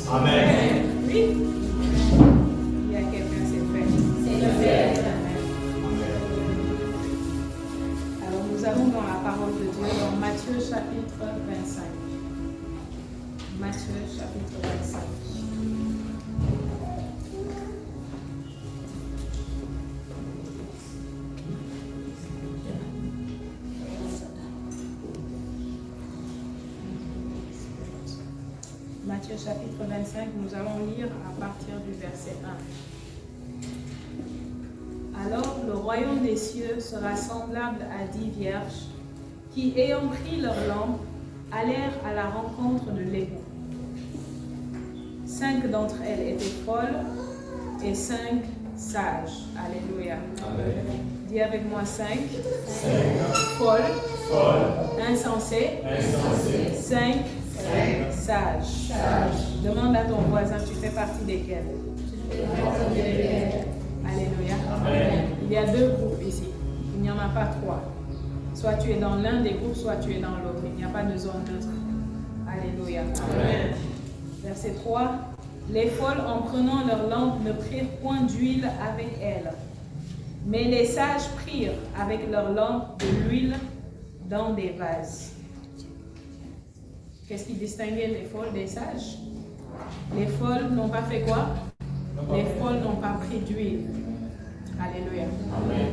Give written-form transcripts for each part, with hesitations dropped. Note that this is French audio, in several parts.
Amen. Oui. Il y a quelqu'un, c'est fait. C'est fait. Alors nous allons dans la parole de Dieu, dans Matthieu chapitre 25. Matthieu chapitre 25. Matthieu chapitre 25, nous allons lire à partir du verset 1. Alors le royaume des cieux sera semblable à 10 vierges qui, ayant pris leur lampe, allèrent à la rencontre de l'époux. 5 d'entre elles étaient folles et 5 sages. Alléluia. Amen. Dis avec moi 5. 5. Folles. Folle. Insensées. Insensé. 5. Sages. Demande à ton voisin, tu fais partie desquels? Alléluia. Amen. Il y a 2 groupes ici. Il n'y en a pas 3. Soit tu es dans l'un des groupes, soit tu es dans l'autre. Il n'y a pas de zone neutre. Alléluia. Amen. Verset 3. Les folles, en prenant leur lampe, ne prirent point d'huile avec elles. Mais les sages prirent avec leur lampe de l'huile dans des vases. Qu'est-ce qui distinguait les folles des sages? Les folles n'ont pas fait quoi? Les folles n'ont pas pris d'huile. Alléluia. Amen.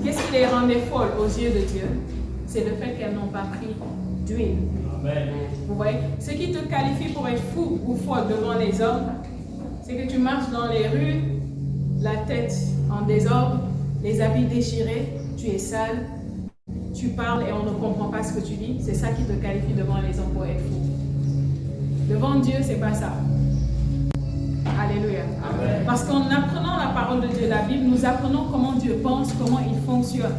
Qu'est-ce qui les rendait folles aux yeux de Dieu? C'est le fait qu'elles n'ont pas pris d'huile. Amen. Vous voyez? Ce qui te qualifie pour être fou ou folle devant les hommes, c'est que tu marches dans les rues, la tête en désordre, les habits déchirés, tu es sale, tu parles et on ne comprend pas ce que tu dis. C'est ça qui te qualifie devant les hommes pour être fou. Devant Dieu, c'est pas ça. Alléluia. Amen. Parce qu'en apprenant la parole de Dieu, la Bible, nous apprenons comment Dieu pense, comment il fonctionne.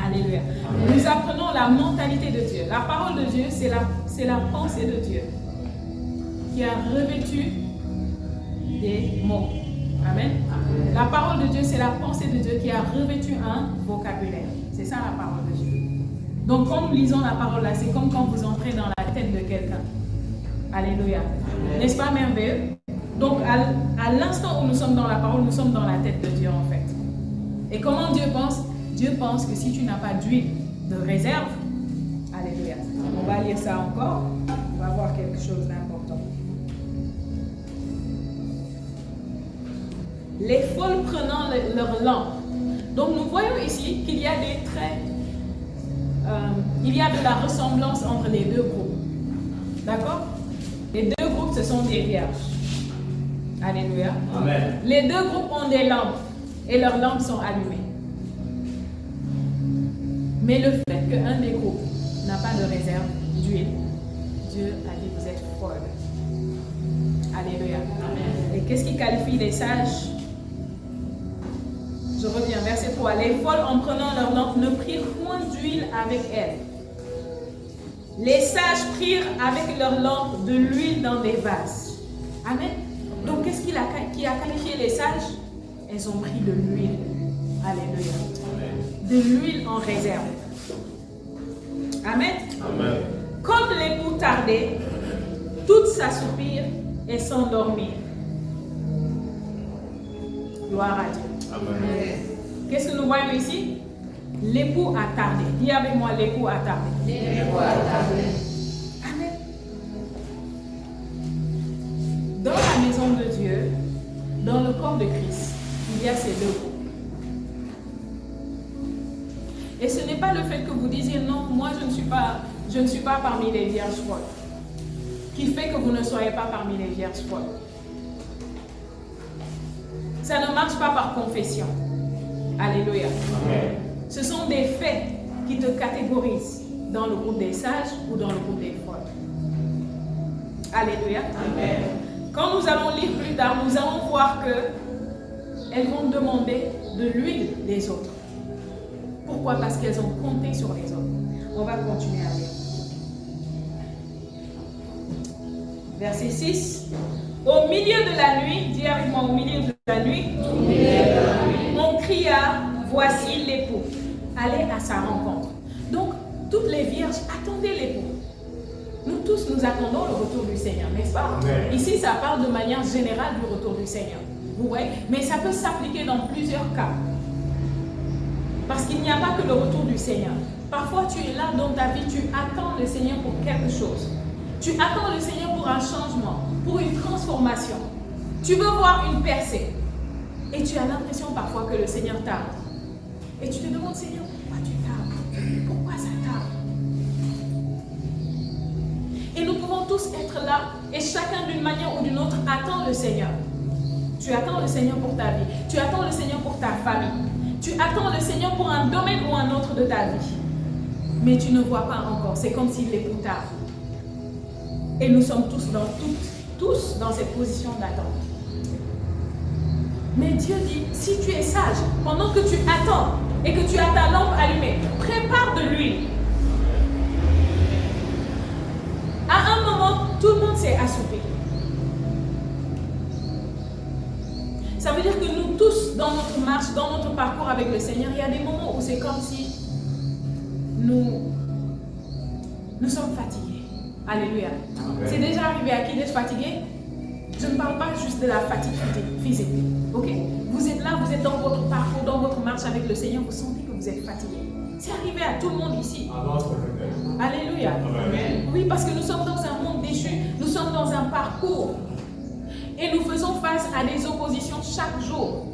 Alléluia. Amen. Nous apprenons la mentalité de Dieu. La parole de Dieu, c'est la pensée de Dieu qui a revêtu des mots. Amen. Amen. La parole de Dieu, c'est la pensée de Dieu qui a revêtu un vocabulaire. C'est ça la parole de Dieu. Donc quand nous lisons la parole là, c'est comme quand vous entrez dans la tête de quelqu'un. Alléluia. N'est-ce pas merveilleux? Donc à l'instant où nous sommes dans la parole, nous sommes dans la tête de Dieu en fait. Et comment Dieu pense? Dieu pense que si tu n'as pas d'huile de réserve, alléluia. On va lire ça encore. On va voir quelque chose d'important. Les folles prenant leur lampe. Donc nous voyons ici qu'il y a des traits, il y a de la ressemblance entre les 2 groupes. D'accord? Les 2 groupes, ce sont des vierges. Alléluia. Amen. Les 2 groupes ont des lampes et leurs lampes sont allumées. Mais le fait qu'un des groupes n'a pas de réserve d'huile, Dieu a dit vous êtes folles. Alléluia. Amen. Et qu'est-ce qui qualifie les sages? Je reviens, verset 3. Les folles, en prenant leur lampe, ne prirent point d'huile avec elles. Les sages prirent avec leur lampe de l'huile dans des vases. Amen. Donc, qu'est-ce qui a qualifié les sages? Elles ont pris de l'huile. Alléluia. Amen. De l'huile en réserve. Amen. Amen. Comme l'époux tardait, toutes s'assoupirent et s'endormirent. Gloire à Dieu. Amen. Qu'est-ce que nous voyons ici? L'époux a tardé. Dis avec moi, l'époux a tardé. Amen. Dans la maison de Dieu, dans le corps de Christ, il y a ces 2 groupes. Et ce n'est pas le fait que vous disiez non, moi je ne suis pas parmi les vierges folles, qui fait que vous ne soyez pas parmi les vierges folles. Ça ne marche pas par confession. Alléluia. Amen. Ce sont des faits qui te catégorisent dans le groupe des sages ou dans le groupe des folles. Alléluia. Amen. Quand nous allons lire plus tard, nous allons voir que elles vont demander de l'huile des autres. Pourquoi? Parce qu'elles ont compté sur les autres. On va continuer à lire. Verset 6. Au milieu de la nuit, dis avec moi, au milieu de la nuit, on cria, voici l'époux. Allez à sa rencontre. Donc, toutes les vierges attendaient l'époux. Nous tous, nous attendons le retour du Seigneur, n'est-ce pas? Amen. Ici, ça parle de manière générale du retour du Seigneur. Vous voyez? Mais ça peut s'appliquer dans plusieurs cas. Parce qu'il n'y a pas que le retour du Seigneur. Parfois, tu es là dans ta vie, tu attends le Seigneur pour quelque chose. Tu attends le Seigneur pour un changement, pour une transformation. Tu veux voir une percée. Et tu as l'impression parfois que le Seigneur tarde. Et tu te demandes, Seigneur, pourquoi tu tardes? Pourquoi ça tarde? Et nous pouvons tous être là, et chacun d'une manière ou d'une autre attend le Seigneur. Tu attends le Seigneur pour ta vie. Tu attends le Seigneur pour ta famille. Tu attends le Seigneur pour un domaine ou un autre de ta vie. Mais tu ne vois pas encore. C'est comme s'il est pour tard. Et nous sommes tous dans cette position d'attente. Mais Dieu dit, si tu es sage, pendant que tu attends et que tu as ta lampe allumée, prépare de l'huile. À un moment, tout le monde s'est assoupi. Ça veut dire que nous tous, dans notre marche, dans notre parcours avec le Seigneur, il y a des moments où c'est comme si nous sommes fatigués. Alléluia. C'est déjà arrivé à qui d'être fatigué? Je ne parle pas juste de la fatigue physique. Ok? Vous êtes là, vous êtes dans votre parcours, dans votre marche avec le Seigneur, vous sentez que vous êtes fatigué. C'est arrivé à tout le monde ici. Alléluia. Amen. Oui, parce que nous sommes dans un monde déchu, nous sommes dans un parcours. Et nous faisons face à des oppositions chaque jour.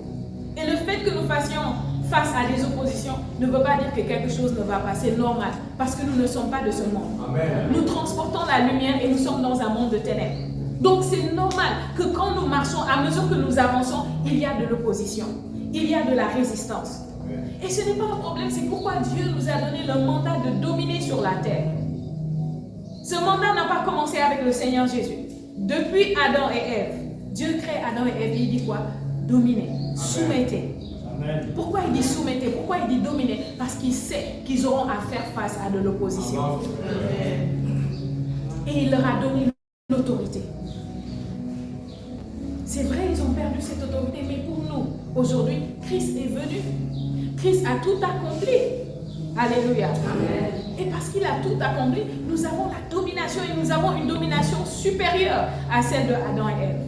Et le fait que nous fassions face à des oppositions ne veut pas dire que quelque chose ne va pas. C'est normal. Parce que nous ne sommes pas de ce monde. Amen. Nous transportons la lumière et nous sommes dans un monde de ténèbres. Donc c'est normal que quand nous marchons, à mesure que nous avançons, il y a de l'opposition. Il y a de la résistance. Amen. Et ce n'est pas un problème. C'est pourquoi Dieu nous a donné le mandat de dominer sur la terre. Ce mandat n'a pas commencé avec le Seigneur Jésus. Depuis Adam et Ève, Dieu crée Adam et Ève et il dit quoi? Dominez, soumettez. Amen. Pourquoi il dit soumettez? Pourquoi il dit dominer? Parce qu'il sait qu'ils auront à faire face à de l'opposition. Et il leur a donné l'autorité. C'est vrai, ils ont perdu cette autorité, mais pour nous, aujourd'hui, Christ est venu. Christ a tout accompli. Alléluia. Amen. Et parce qu'il a tout accompli, nous avons la domination et nous avons une domination supérieure à celle de Adam et Ève.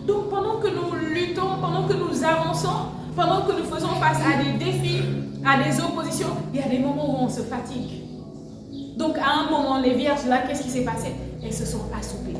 Donc pendant que nous luttons, pendant que nous avançons, pendant que nous faisons face à des défis, à des oppositions, il y a des moments où on se fatigue. Donc à un moment, les vierges là, qu'est-ce qui s'est passé? Elles se sont assoupies.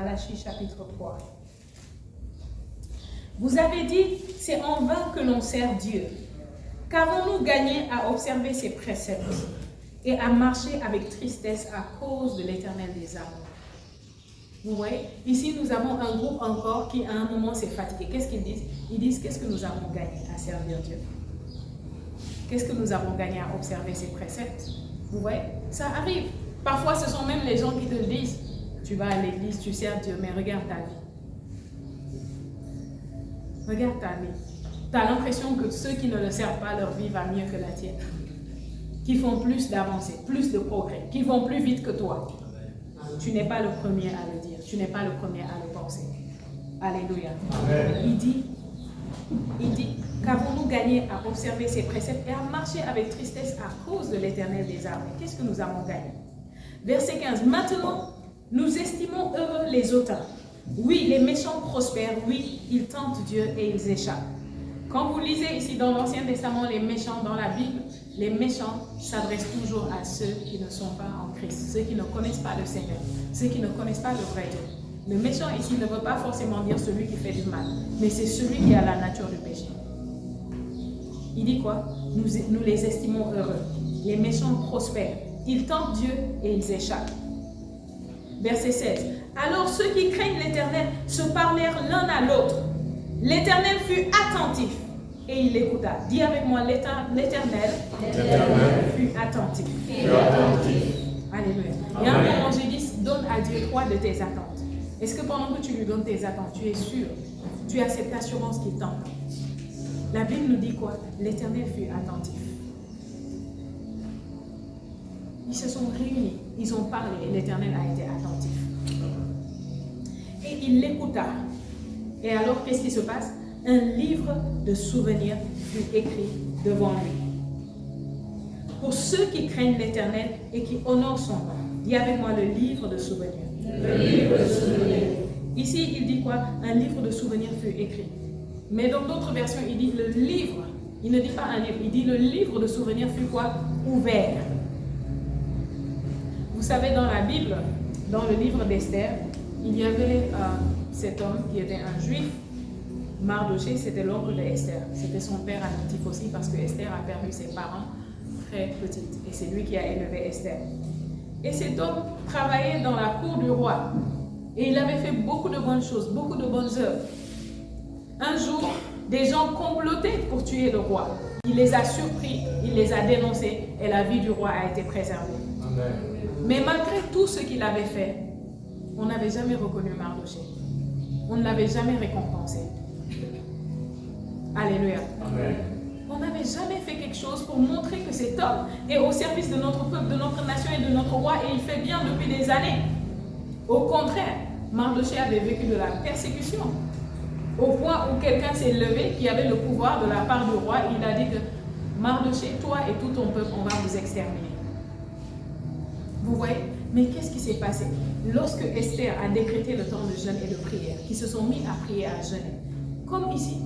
Malachie chapitre 3. Vous avez dit, c'est en vain que l'on sert Dieu. Qu'avons-nous gagné à observer ses préceptes et à marcher avec tristesse à cause de l'Éternel des armées? Vous voyez, ici nous avons un groupe encore qui à un moment s'est fatigué. Qu'est-ce qu'ils disent? Ils disent, qu'est-ce que nous avons gagné à servir Dieu? Qu'est-ce que nous avons gagné à observer ses préceptes? Vous voyez, ça arrive. Parfois, ce sont même les gens qui te le disent. Tu vas à l'église, tu sers Dieu, mais regarde ta vie. Regarde ta vie. Tu as l'impression que ceux qui ne le servent pas, leur vie va mieux que la tienne. Qui font plus d'avancées, plus de progrès, qui vont plus vite que toi. Tu n'es pas le premier à le dire. Tu n'es pas le premier à le penser. Alléluia. Amen. Il dit, qu'avons-nous gagné à observer ses préceptes et à marcher avec tristesse à cause de l'Éternel des armées? Qu'est-ce que nous avons gagné? Verset 15. Maintenant, nous estimons heureux les hautains. Oui, les méchants prospèrent. Oui, ils tentent Dieu et ils échappent. Quand vous lisez ici dans l'Ancien Testament les méchants dans la Bible, les méchants s'adressent toujours à ceux qui ne sont pas en Christ, ceux qui ne connaissent pas le Seigneur, ceux qui ne connaissent pas le vrai Dieu. Le méchant ici ne veut pas forcément dire celui qui fait du mal, mais c'est celui qui a la nature du péché. Il dit quoi? Nous les estimons heureux. Les méchants prospèrent. Ils tentent Dieu et ils échappent. Verset 16. Alors ceux qui craignent l'Éternel se parlèrent l'un à l'autre. L'Éternel fut attentif et il écouta. Dis avec moi, l'Éternel fut attentif. Alléluia. Il y a un moment, j'ai dit, donne à Dieu 3 de tes attentes. Est-ce que pendant que tu lui donnes tes attentes, tu es sûr, tu as cette assurance qu'il t'entend? La Bible nous dit quoi? L'Éternel fut attentif. Ils se sont réunis, ils ont parlé et l'Éternel a été attentif. Et il l'écouta. Et alors, qu'est-ce qui se passe? Un livre de souvenirs fut écrit devant lui. Pour ceux qui craignent l'Éternel et qui honorent son nom. Dis avec moi le livre de souvenirs. Le livre de souvenirs. Ici, il dit quoi? Un livre de souvenirs fut écrit. Mais dans d'autres versions, il dit le livre. Il ne dit pas un livre, il dit le livre de souvenirs fut quoi? Ouvert. Vous savez, dans la Bible, dans le livre d'Esther, il y avait cet homme qui était un juif. Mardoché, c'était l'oncle de Esther. C'était son père adoptif aussi parce que Esther a perdu ses parents très petite. Et c'est lui qui a élevé Esther. Et cet homme travaillait dans la cour du roi. Et il avait fait beaucoup de bonnes choses, beaucoup de bonnes œuvres. Un jour, des gens complotaient pour tuer le roi. Il les a surpris, il les a dénoncés et la vie du roi a été préservée. Amen. Mais malgré tout ce qu'il avait fait, on n'avait jamais reconnu Mardoché. On ne l'avait jamais récompensé. Alléluia. Amen. On n'avait jamais fait quelque chose pour montrer que cet homme est au service de notre peuple, de notre nation et de notre roi et il fait bien depuis des années. Au contraire, Mardoché avait vécu de la persécution. Au point où quelqu'un s'est levé, qui avait le pouvoir de la part du roi, il a dit que Mardoché, toi et tout ton peuple, on va vous exterminer. Vous voyez? Mais qu'est-ce qui s'est passé? Lorsque Esther a décrété le temps de jeûne et de prière, qu'ils se sont mis à prier, à jeûner, comme ici,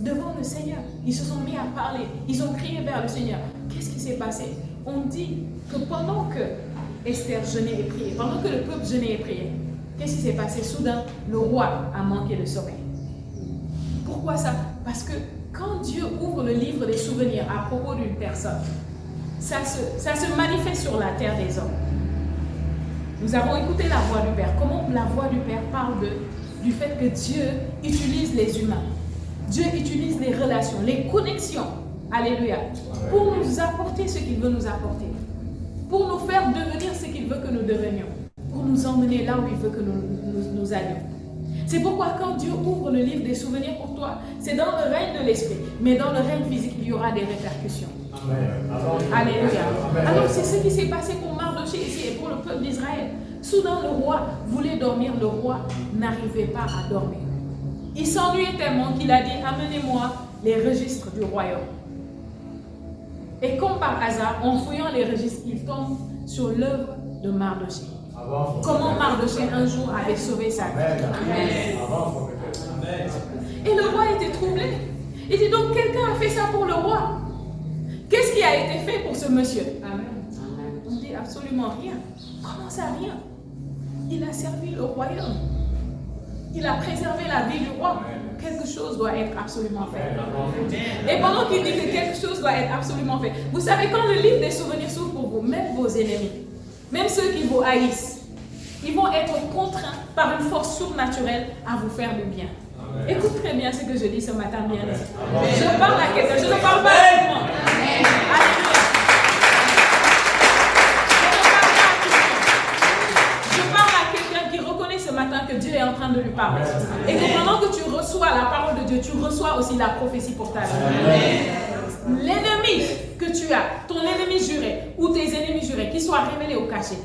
devant le Seigneur, ils se sont mis à parler, ils ont crié vers le Seigneur. Qu'est-ce qui s'est passé? On dit que pendant que Esther jeûnait et priait, pendant que le peuple jeûnait et priait, qu'est-ce qui s'est passé? Soudain, le roi a manqué de sommeil. Pourquoi ça? Parce que quand Dieu ouvre le livre des souvenirs à propos d'une personne, ça se manifeste sur la terre des hommes. Nous avons écouté la voix du Père. Comment la voix du Père parle du fait que Dieu utilise les humains. Dieu utilise les relations, les connexions. Alléluia. Pour nous apporter ce qu'il veut nous apporter. Pour nous faire devenir ce qu'il veut que nous devenions. Pour nous emmener là où il veut que nous allions. C'est pourquoi quand Dieu ouvre le livre des souvenirs pour toi, c'est dans le règne de l'esprit. Mais dans le règne physique, il y aura des répercussions. Amen. Alléluia. Alors c'est ce qui s'est passé pour Mardoché ici et pour le peuple d'Israël. Soudain le roi voulait dormir, le roi n'arrivait pas à dormir. Il s'ennuyait tellement qu'il a dit, amenez-moi les registres du royaume. Et comme par hasard, en fouillant les registres, il tombe sur l'œuvre de Mardoché. Comment Mardoché un jour avait sauvé sa vie. Et le roi était troublé. Il dit donc quelqu'un a fait ça pour le roi. Qu'est-ce qui a été fait pour ce monsieur? On dit absolument rien. Comment ça rien? Il a servi le royaume. il a préservé la vie du roi. Quelque chose doit être absolument fait. Et pendant qu'il dit que quelque chose doit être absolument fait, vous savez, quand le livre des souvenirs s'ouvre pour vous, même vos ennemis, même ceux qui vous haïssent, ils vont être contraints par une force surnaturelle à vous faire du bien. Écoute très bien ce que je dis ce matin, bien. Je parle à quelqu'un, je ne parle pas à tout le monde. Alléluia. Je parle à quelqu'un qui reconnaît ce matin que Dieu est en train de lui parler. Et que pendant que tu reçois la parole de Dieu, tu reçois aussi la prophétie pour ta vie. L'ennemi que tu as, ton ennemi juré ou tes ennemis jurés, qui soient révélés au cachet,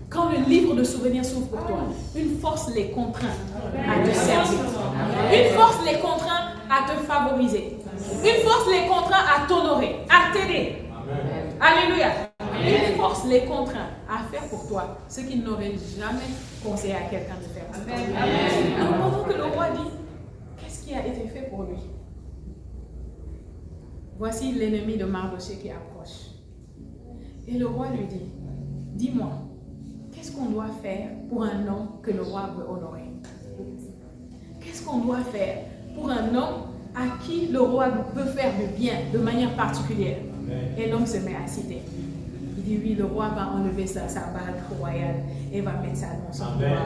quand le livre de souvenirs s'ouvre pour toi, une force les contraint à te servir. Une force les contraint à te favoriser. Une force les contraint à t'honorer, à t'aider. Alléluia. Une force les contraint à faire pour toi ce qu'ils n'auraient jamais conseillé à quelqu'un de faire. Donc pendant que le roi dit, qu'est-ce qui a été fait pour lui? Voici l'ennemi de Mardochée qui approche. Et le roi lui dit, dis-moi, qu'est-ce qu'on doit faire pour un homme que le roi veut honorer? Qu'est-ce qu'on doit faire pour un homme à qui le roi peut faire du bien de manière particulière? Et l'homme se met à citer. Il dit, oui, le roi va enlever sa bague royale et va mettre ça dans son roi.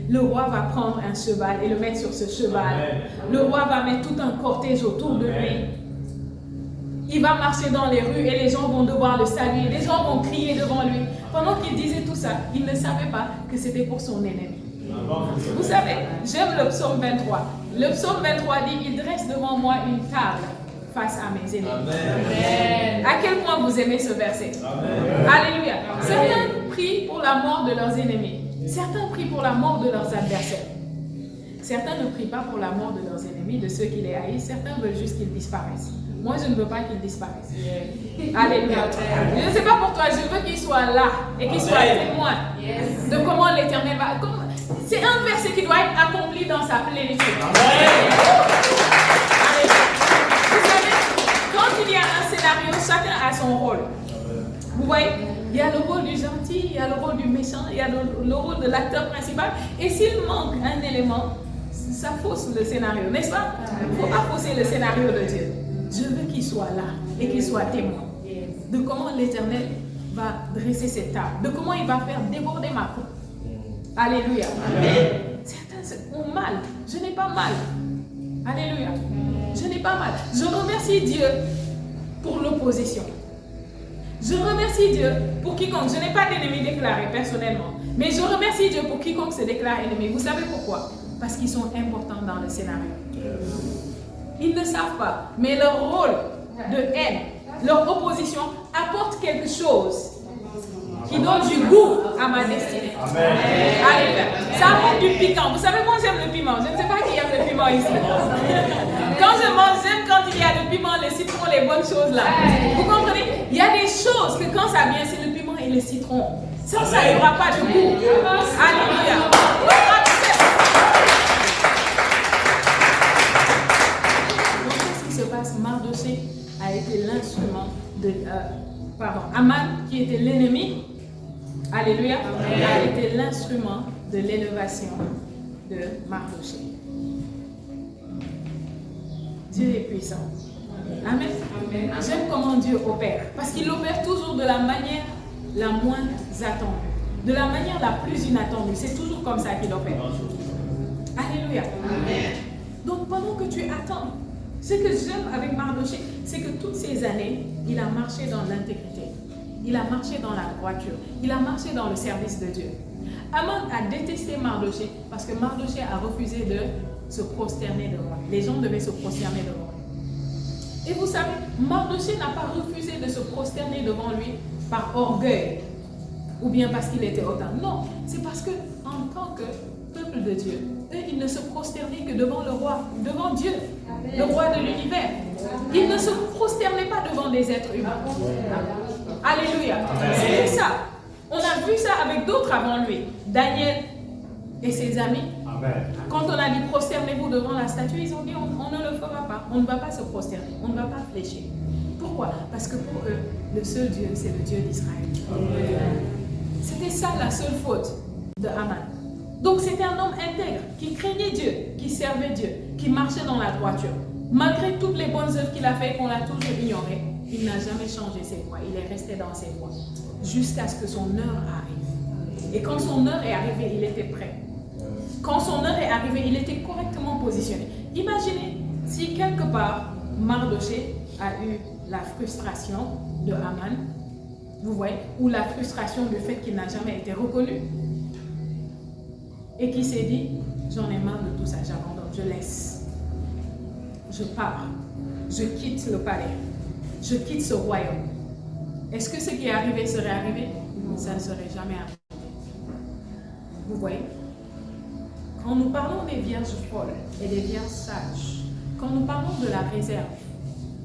Le roi va prendre un cheval et le mettre sur ce cheval. Le roi va mettre tout un cortège autour de lui. Il va marcher dans les rues et les gens vont devoir le saluer. Les gens vont crier devant lui. Pendant qu'il disait tout ça, il ne savait pas que c'était pour son ennemi. Vous savez, j'aime le psaume 23. Le psaume 23 dit, il dresse devant moi une table face à mes ennemis. Amen. À quel point vous aimez ce verset? Amen. Alléluia. Amen. Certains prient pour la mort de leurs ennemis. Certains prient pour la mort de leurs adversaires. Certains ne prient pas pour la mort de leurs ennemis, de ceux qui les haïssent. Certains veulent juste qu'ils disparaissent. Moi, je ne veux pas qu'ils disparaissent. Alléluia. Je ne sais pas pour toi, je veux qu'ils soient là et qu'ils soient témoins de comment l'Éternel va... C'est un verset qui doit être accompli dans sa plénitude. Vous savez, quand il y a un scénario, chacun a son rôle. Vous voyez, il y a le rôle du gentil, il y a le rôle du méchant, il y a le rôle de l'acteur principal. Et s'il manque un élément, ça fausse le scénario, n'est-ce pas? Il ne faut pas fausser le scénario de Dieu. Je veux qu'il soit là et qu'il soit témoin de comment l'Éternel va dresser cette table, de comment il va faire déborder ma coupe. Alléluia. Amen. Certains ont mal. Je n'ai pas mal. Alléluia. Je n'ai pas mal. Je remercie Dieu pour l'opposition. Je remercie Dieu pour quiconque. Je n'ai pas d'ennemi déclaré personnellement. Mais je remercie Dieu pour quiconque se déclare ennemi. Vous savez pourquoi? Parce qu'ils sont importants dans le scénario. Ils ne savent pas. Mais leur rôle de haine, leur opposition apporte quelque chose qui donne du goût à ma destinée. Amen. Alléluia. Ça apporte du piquant. Vous savez, moi j'aime le piment. Je ne sais pas qui aime le piment ici. Quand je mange, j'aime quand il y a le piment, le citron, les bonnes choses là. Vous comprenez? Il y a des choses que quand ça vient, c'est le piment et le citron. Sans ça, il n'y aura pas de goût. Alléluia. Donc, qu'est-ce qui se passe? Mardochée a été l'instrument de... Aman, qui était l'ennemi, alléluia, a été l'instrument de l'élévation de Mardochée. Dieu est puissant. Amen. Amen. J'aime comment Dieu opère, parce qu'il opère toujours de la manière la moins attendue, de la manière la plus inattendue. C'est toujours comme ça qu'il opère. Alléluia. Amen. Donc pendant que tu attends, ce que j'aime avec Mardochée, c'est que toutes ces années, il a marché dans l'intégrité. Il a marché dans la droiture. Il a marché dans le service de Dieu. Aman a détesté Mardochée parce que Mardochée a refusé de se prosterner devant lui. Les gens devaient se prosterner devant lui. Et vous savez, Mardochée n'a pas refusé de se prosterner devant lui par orgueil ou bien parce qu'il était autant. Non, c'est parce que en tant que peuple de Dieu, eux, ils ne se prosternaient que devant le roi, devant Dieu, le roi de l'univers. Ils ne se prosternaient pas devant des êtres humains. Alléluia. C'est ça. On a vu ça avec d'autres avant lui. Daniel et ses amis. Amen. Quand on a dit prosternez-vous devant la statue, ils ont dit on ne le fera pas. On ne va pas se prosterner. On ne va pas fléchir. Pourquoi? Parce que pour eux, le seul Dieu, c'est le Dieu d'Israël. C'était ça la seule faute de Aman. Donc c'était un homme intègre, qui craignait Dieu, qui servait Dieu, qui marchait dans la droiture. Malgré toutes les bonnes œuvres qu'il a faites, qu'on l'a toujours ignoré, il n'a jamais changé ses voies. Il est resté dans ses voies jusqu'à ce que son heure arrive. Et quand son heure est arrivée, il était prêt. Quand son heure est arrivée, il était correctement positionné. Imaginez si quelque part, Mardoché a eu la frustration de Haman, vous voyez, ou la frustration du fait qu'il n'a jamais été reconnu. Et qui s'est dit, j'en ai marre de tout ça, j'abandonne, je laisse. Je pars, je quitte le palais, je quitte ce royaume. Est-ce que ce qui est arrivé serait arrivé? Ça ne serait jamais arrivé. Vous voyez? Quand nous parlons des vierges folles et des vierges sages, quand nous parlons de la réserve,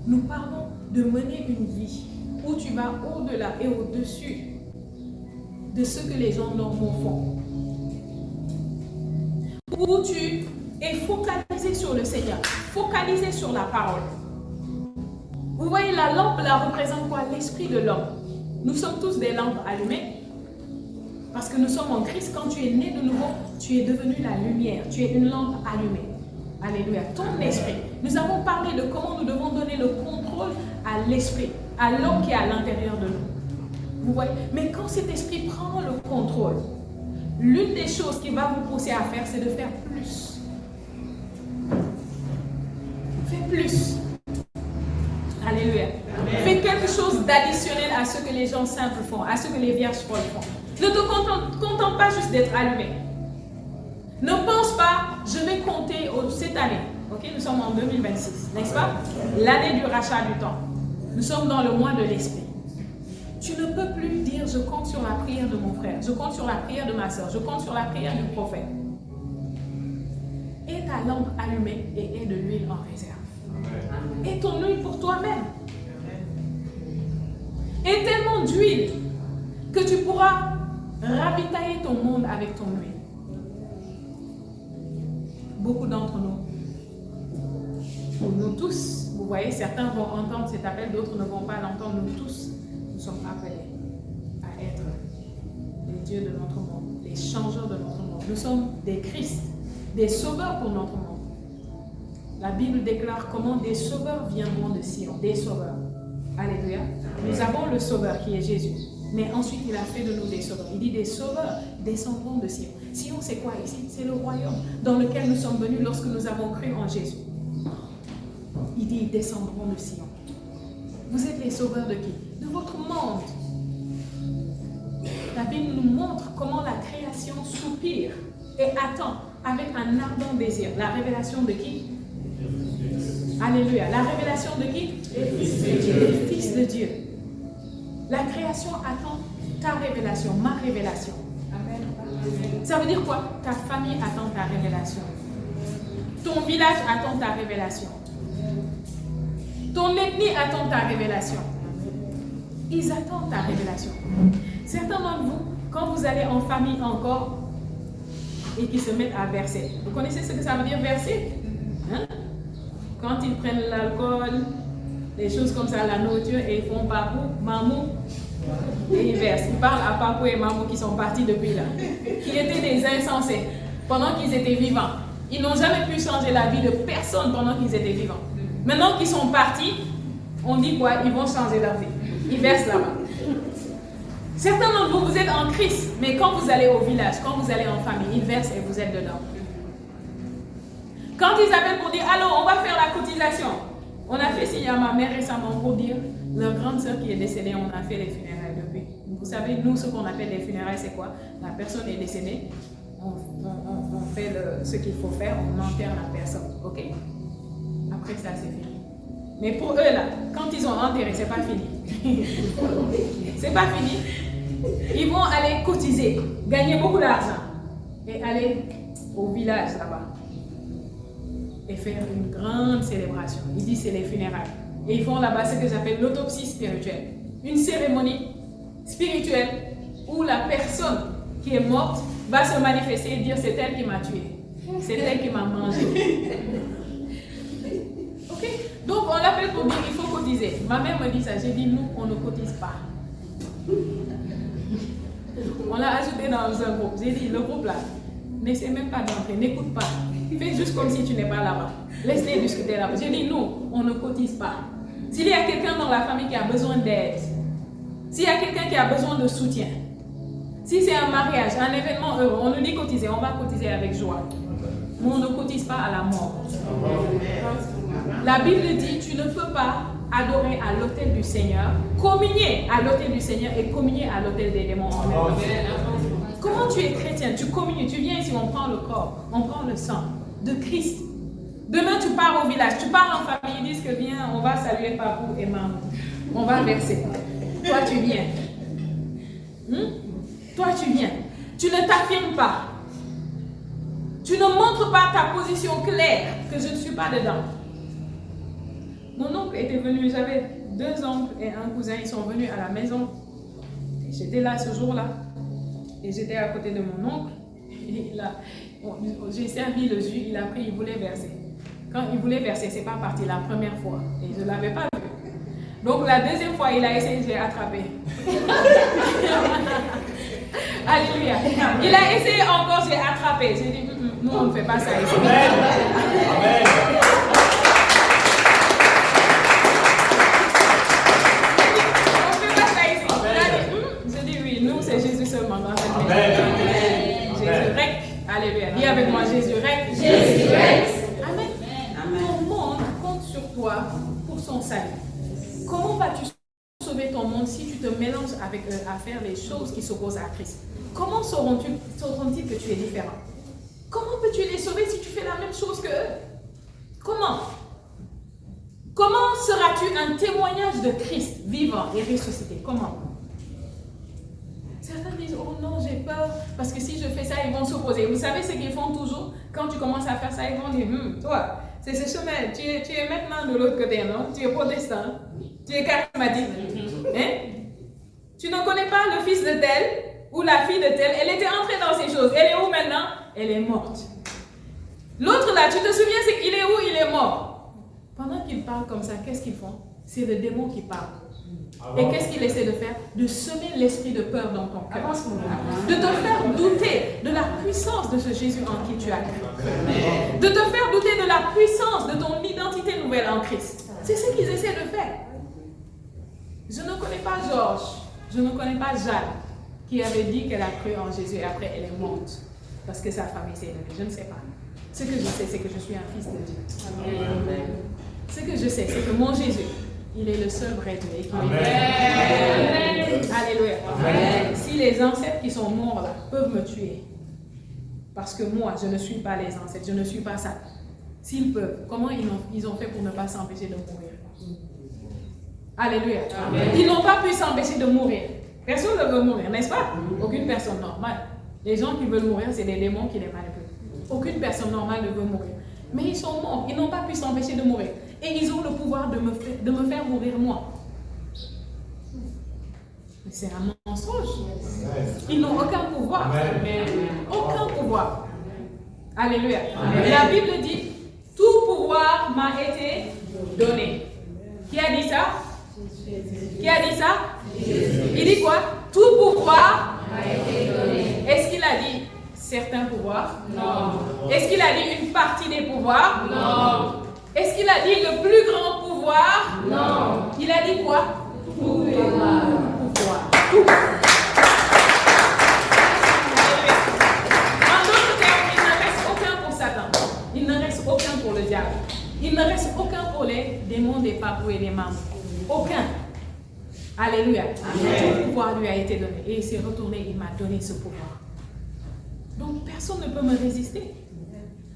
nous parlons de mener une vie où tu vas au-delà et au-dessus de ce que les gens normaux font. Où tu es focalisé sur le Seigneur, focalisé sur la parole. Vous voyez, la lampe là représente quoi? L'esprit de l'homme. Nous sommes tous des lampes allumées parce que nous sommes en Christ. Quand tu es né de nouveau, tu es devenu la lumière. Tu es une lampe allumée. Alléluia. Ton esprit. Nous avons parlé de comment nous devons donner le contrôle à l'esprit, à l'homme qui est à l'intérieur de nous. Vous voyez? Mais quand cet esprit prend le contrôle, l'une des choses qui va vous pousser à faire, c'est de faire plus. Fais plus. Alléluia. Fais quelque chose d'additionnel à ce que les gens simples font, à ce que les vierges folles font. Ne te contente pas juste d'être allumé. Ne pense pas, je vais compter cette année. Ok, nous sommes en 2026, n'est-ce pas? L'année du rachat du temps. Nous sommes dans le mois de l'esprit. Tu ne peux plus dire je compte sur la prière de mon frère, je compte sur la prière de ma soeur, je compte sur la prière du prophète. Aie ta lampe allumée et aie de l'huile en réserve. Aie ton huile pour toi-même. Aie tellement d'huile que tu pourras ravitailler ton monde avec ton huile. Beaucoup d'entre nous, pour nous tous, vous voyez, certains vont entendre cet appel, d'autres ne vont pas l'entendre. Nous tous, nous sommes appelés à être les dieux de notre monde, les changeurs de notre monde. Nous sommes des Christ, des sauveurs pour notre monde. La Bible déclare comment des sauveurs viendront de Sion, des sauveurs. Alléluia. Nous avons le sauveur qui est Jésus. Mais ensuite, il a fait de nous des sauveurs. Il dit des sauveurs descendront de Sion. Sion, c'est quoi ici? C'est le royaume dans lequel nous sommes venus lorsque nous avons cru en Jésus. Il dit, ils descendront de Sion. Vous êtes les sauveurs de qui? De votre monde. La Bible nous montre comment la création soupire et attend avec un ardent désir. La révélation de qui? Alléluia. La révélation de qui? Des fils de Dieu. La création attend ta révélation, ma révélation. Amen. Ça veut dire quoi? Ta famille attend ta révélation. Ton village attend ta révélation. Ton ethnie attend ta révélation. Ils attendent ta révélation. Certains d'entre vous, quand vous allez en famille encore et qu'ils se mettent à verser, vous connaissez ce que ça veut dire verser? Hein? Quand ils prennent l'alcool, des choses comme ça, la nourriture, et ils font papou, mamou, et ils versent. Ils parlent à papou et mamou qui sont partis depuis là, qui étaient des insensés pendant qu'ils étaient vivants. Ils n'ont jamais pu changer la vie de personne pendant qu'ils étaient vivants. Maintenant qu'ils sont partis, on dit quoi? Ils vont changer leur vie. Ils versent là-bas. Certains d'entre vous, vous êtes en Christ, mais quand vous allez au village, quand vous allez en famille, ils versent et vous êtes dedans. Quand ils appellent pour dire, allô, on va faire la cotisation. On a fait signe à ma mère récemment pour dire, leur grande sœur qui est décédée, on a fait les funérailles depuis. Vous savez, nous, ce qu'on appelle les funérailles, c'est quoi? La personne est décédée, on fait ce qu'il faut faire, on enterre la personne, ok? Après ça, c'est fini. Mais pour eux, là, quand ils ont enterré, c'est pas fini. C'est pas fini. Ils vont aller cotiser, gagner beaucoup d'argent et aller au village là-bas et faire une grande célébration. Ils disent c'est les funérailles. Et ils font là-bas ce que j'appelle l'autopsie spirituelle. Une cérémonie spirituelle où la personne qui est morte va se manifester et dire c'est elle qui m'a tué. C'est elle qui m'a mangé. Ok? Donc on l'appelle pour dire il faut cotiser. Ma mère me dit ça. J'ai dit nous, on ne cotise pas. On l'a ajouté dans un groupe. J'ai dit le groupe là, n'essaie même pas d'entrer, n'écoute pas. Fais juste comme si tu n'es pas là-bas. Laisse-les discuter là-bas. J'ai dit, nous, on ne cotise pas. S'il y a quelqu'un dans la famille qui a besoin d'aide, s'il y a quelqu'un qui a besoin de soutien, si c'est un mariage, un événement heureux, on nous dit cotiser, on va cotiser avec joie. Mais on ne cotise pas à la mort. La Bible dit, tu ne peux pas adorer à l'autel du Seigneur, communier à l'autel du Seigneur et communier à l'autel des démons en même temps. Comment tu es chrétien, tu communies, tu viens ici, on prend le corps, on prend le sang de Christ. Demain, tu pars au village, tu pars en famille, ils disent que viens, on va saluer papou et maman. On va verser. Toi, tu viens. Toi, tu viens. Tu ne t'affirmes pas. Tu ne montres pas ta position claire que je ne suis pas dedans. Mon oncle était venu, j'avais 2 oncles et un cousin, ils sont venus à la maison. J'étais là ce jour-là. Et j'étais à côté de mon oncle. J'ai servi le jus, il a pris, il voulait verser. Quand il voulait verser, c'est pas parti la première fois. Et je ne l'avais pas vu. Donc la deuxième fois, il a essayé, je l'ai attrapé. Alléluia. Il a essayé encore, je l'ai attrapé. J'ai dit, nous on ne fait pas ça ici. Amen. Amen. On ne fait pas ça ici. J'ai dit oui, nous c'est Jésus seulement dans cette maison. Jésus règne. Alléluia. Dis avec moi, Jésus règne. Jésus règne. Amen. Ton monde compte sur toi pour son salut. Comment vas-tu sauver ton monde si tu te mélanges avec eux à faire les choses qui s'opposent à Christ? Comment sauront-ils que tu es différent? Comment peux-tu les sauver si tu fais la même chose que eux? Comment? Comment seras-tu un témoignage de Christ vivant et ressuscité? Comment? Certains disent, oh non, j'ai peur, parce que si je fais ça, ils vont s'opposer. Vous savez ce qu'ils font toujours? Quand tu commences à faire ça, ils vont dire, toi, c'est ce chemin, tu es maintenant de l'autre côté, non? Tu es protestant, tu es charismatique. Hein? Tu ne connais pas le fils de tel ou la fille de tel, elle était entrée dans ces choses. Elle est où maintenant? Elle est morte. L'autre là, tu te souviens, c'est qu'il est où? Il est mort. Pendant qu'ils parlent comme ça, qu'est-ce qu'ils font? C'est le démon qui parle. Et qu'est-ce qu'il essaie de faire? De semer l'esprit de peur dans ton cœur. De te faire douter de la puissance de ce Jésus en qui tu as cru. De te faire douter de la puissance de ton identité nouvelle en Christ. C'est ce qu'ils essaient de faire. Je ne connais pas Georges, je ne connais pas Jeanne, qui avait dit qu'elle a cru en Jésus et après elle est morte. Parce que sa famille s'est élevée. Je ne sais pas. Ce que je sais, c'est que je suis un fils de Dieu. Amen. Ce que je sais, c'est que mon Jésus, il est le seul vrai Dieu. Amen. Alléluia. Amen. Si les ancêtres qui sont morts là peuvent me tuer, parce que moi, je ne suis pas les ancêtres, je ne suis pas ça. S'ils peuvent, comment ils ont fait pour ne pas s'empêcher de mourir? Alléluia. Amen. Ils n'ont pas pu s'empêcher de mourir. Personne ne veut mourir, n'est-ce pas? Aucune personne normale. Les gens qui veulent mourir, c'est les démons qui les manipulent. Aucune personne normale ne veut mourir. Mais ils sont morts, ils n'ont pas pu s'empêcher de mourir. Et ils ont le pouvoir de me faire mourir moi. Mais c'est un mensonge. Ils n'ont aucun pouvoir. Aucun pouvoir. Alléluia. Amen. La Bible dit, tout pouvoir m'a été donné. Qui a dit ça? Qui a dit ça? Il dit quoi? Tout pouvoir m'a été donné. Est-ce qu'il a dit certains pouvoirs? Non. Est-ce qu'il a dit une partie des pouvoirs? Non. Est-ce qu'il a dit le plus grand pouvoir? Non. Il a dit quoi? Tout pouvoir. Tout. En d'autres termes, il ne reste aucun pour Satan. Il ne reste aucun pour le diable. Il ne reste aucun pour les démons, des papous et des mamans. Aucun. Alléluia. Amen. Tout pouvoir lui a été donné. Et il s'est retourné, il m'a donné ce pouvoir. Donc personne ne peut me résister.